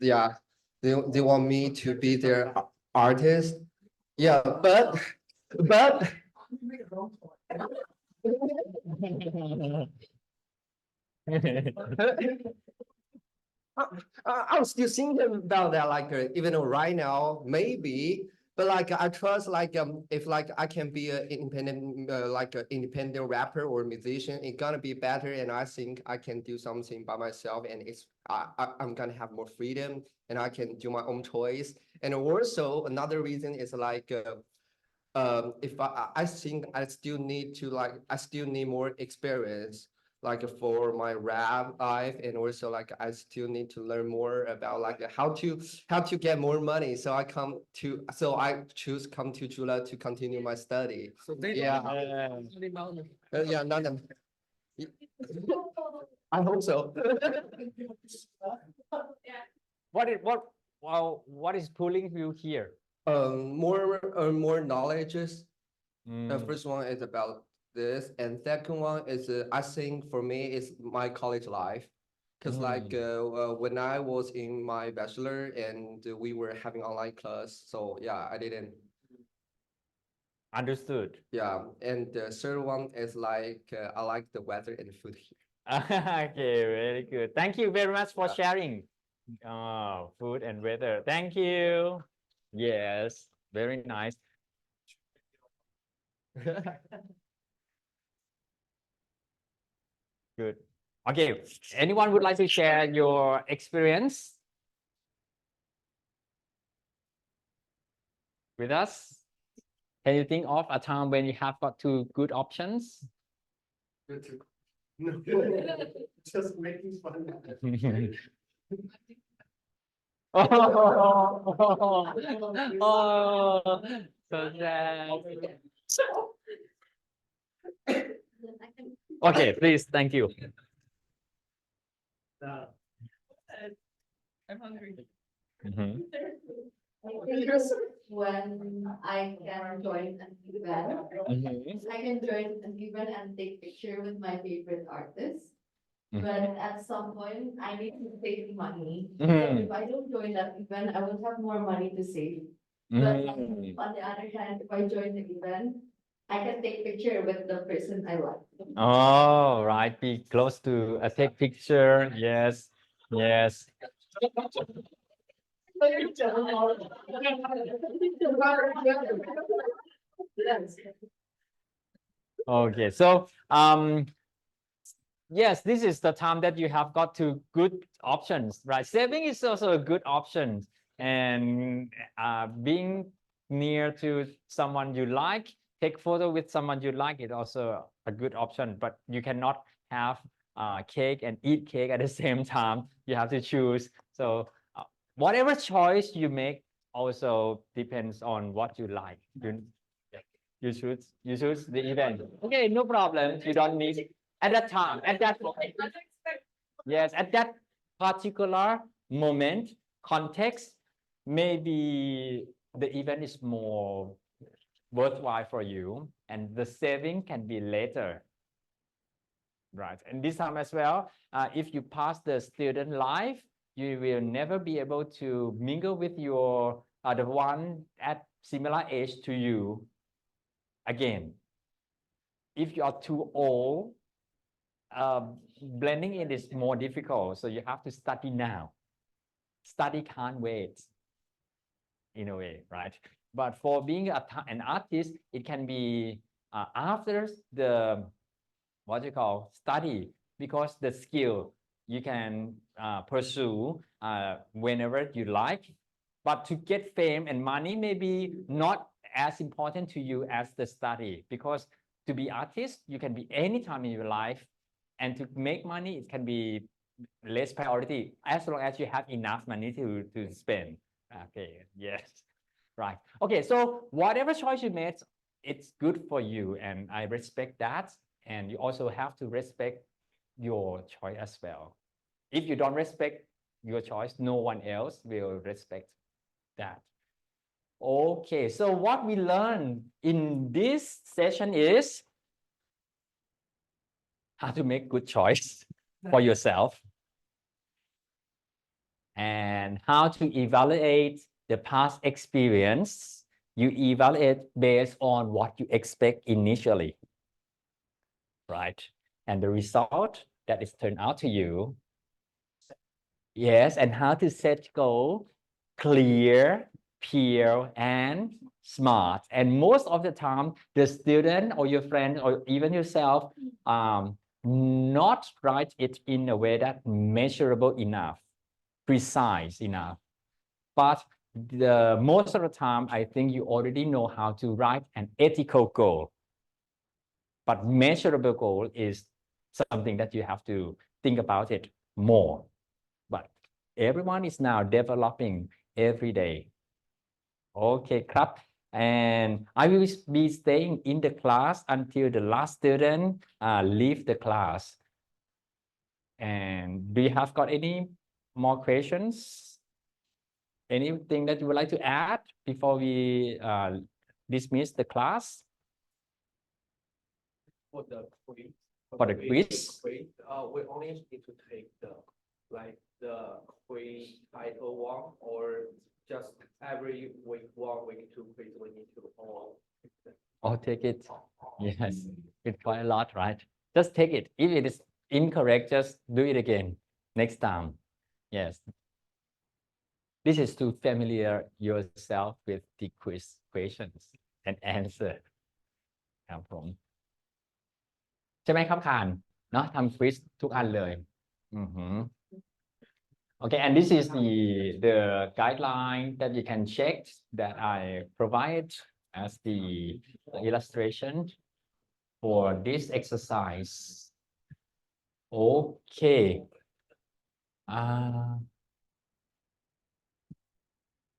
yeah, they want me to be their artist. Yeah, but I'm still thinking about that, even though right now, maybe, but I trust if I can be an independent an independent rapper or musician, it's gonna be better, and I think I can do something by myself, and I'm gonna have more freedom, and I can do my own choice. And also another reason is if I think I still need to I still need more experience for my rap life, and also I still need to learn more about how to get more money. So I choose come to Chula to continue my study. So they Yeah. Yeah, none of I hope so. What is pulling you here? More knowledges. The Mm. first one is about this, and second one is I think for me is my college life, because when I was in my bachelor and we were having online class, so yeah, I didn't. Understood. Yeah, and the third one is I like the weather and the food here. Okay, very good. Thank you very much for sharing. Food and weather. Thank you. Yes, very nice. Good. Okay, anyone would like to share your experience with us? Can you think of a time when you have got two good options? No, just making fun. Oh, so sad. Okay, please, thank you. I'm hungry. When I can join an event, I can join an event and take picture with my favorite artist. But at some point, I need to save money. So if I don't join that event, I will have more money to save. But Mm. on the other hand, if I join the event, I can take picture with the person I like. Oh, right. Be close to take picture. Yes. Yes. Okay. So yes, this is the time that you have got to good options, right? Saving is also a good option, and being near to someone you like, take photo with someone you like is also a good option. But you cannot have cake and eat cake at the same time. You have to choose. So whatever choice you make also depends on what you like. You choose the event. Okay, no problem. You don't need at that time, at that yes, at that particular moment, context, maybe the event is more worthwhile for you, and the saving can be later. Right, and this time as well, if you pass the student life, you will never be able to mingle with your the one at similar age to you again. If you are too old, blending in is more difficult. So you have to study now. Study can't wait, in a way, right? But for being an artist, it can be after the what you call study, because the skill you can pursue whenever you like. But to get fame and money may be not as important to you as the study, because to be artist, you can be anytime in your life, and to make money, it can be less priority as long as you have enough money to spend. Okay, yes, right. Okay, so whatever choice you made, it's good for you, and I respect that. And you also have to respect your choice as well. If you don't respect your choice, no one else will respect that. Okay, so what we learned in this session is how to make good choice for yourself, and how to evaluate the past experience. You evaluate based on what you expect initially, right? And the result that is turned out to you. Yes, and how to set goal clear, clear, and smart. And most of the time, the student or your friend or even yourself not write it in a way that measurable enough, precise enough. But the most of the time, I think you already know how to write an ethical goal. But measurable goal is something that you have to think about it more. But everyone is now developing every day. Okay,ครับ. And I will be staying in the class until the last student leave the class. And do you have got any more questions? Anything that you would like to add before we dismiss the class? For the quiz. For the quiz? We only need to take the quiz title one, or just every week, 1 week, 2 quiz, we need to all. Oh, take it. Yes, it's quite a lot, right? Just take it. If it is incorrect, just do it again next time. Yes. This is to familiar yourself with the quiz questions and answer ครับผมใช่ไหมครับคานเนาะทำควิสทุกอันเลยOkay, and this is the guideline that you can check that I provide as the illustration for this exercise. Okay.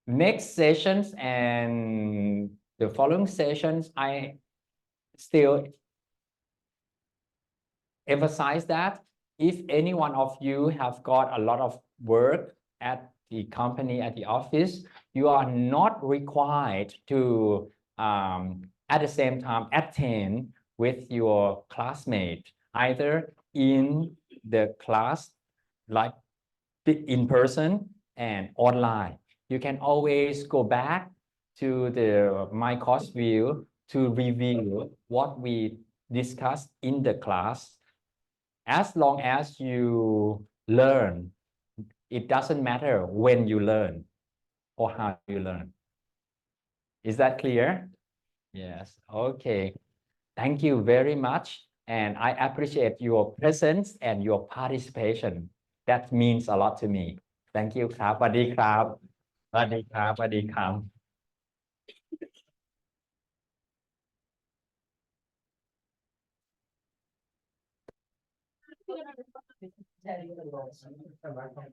Next sessions and the following sessions, I still emphasize that if any one of you have got a lot of work at the company, at the office, you are not required to at the same time attend with your classmate, either in the class, like in person and online. You can always go back to the my course view to review what we discussed in the class. As long as you learn, it doesn't matter when you learn or how you learn. Is that clear? Yes. Okay. Thank you very much. And I appreciate your presence and your participation. That means a lot to me. Thank you ครับสวัสดีครับสวัสดีครับสวัสดีครับ Tell you the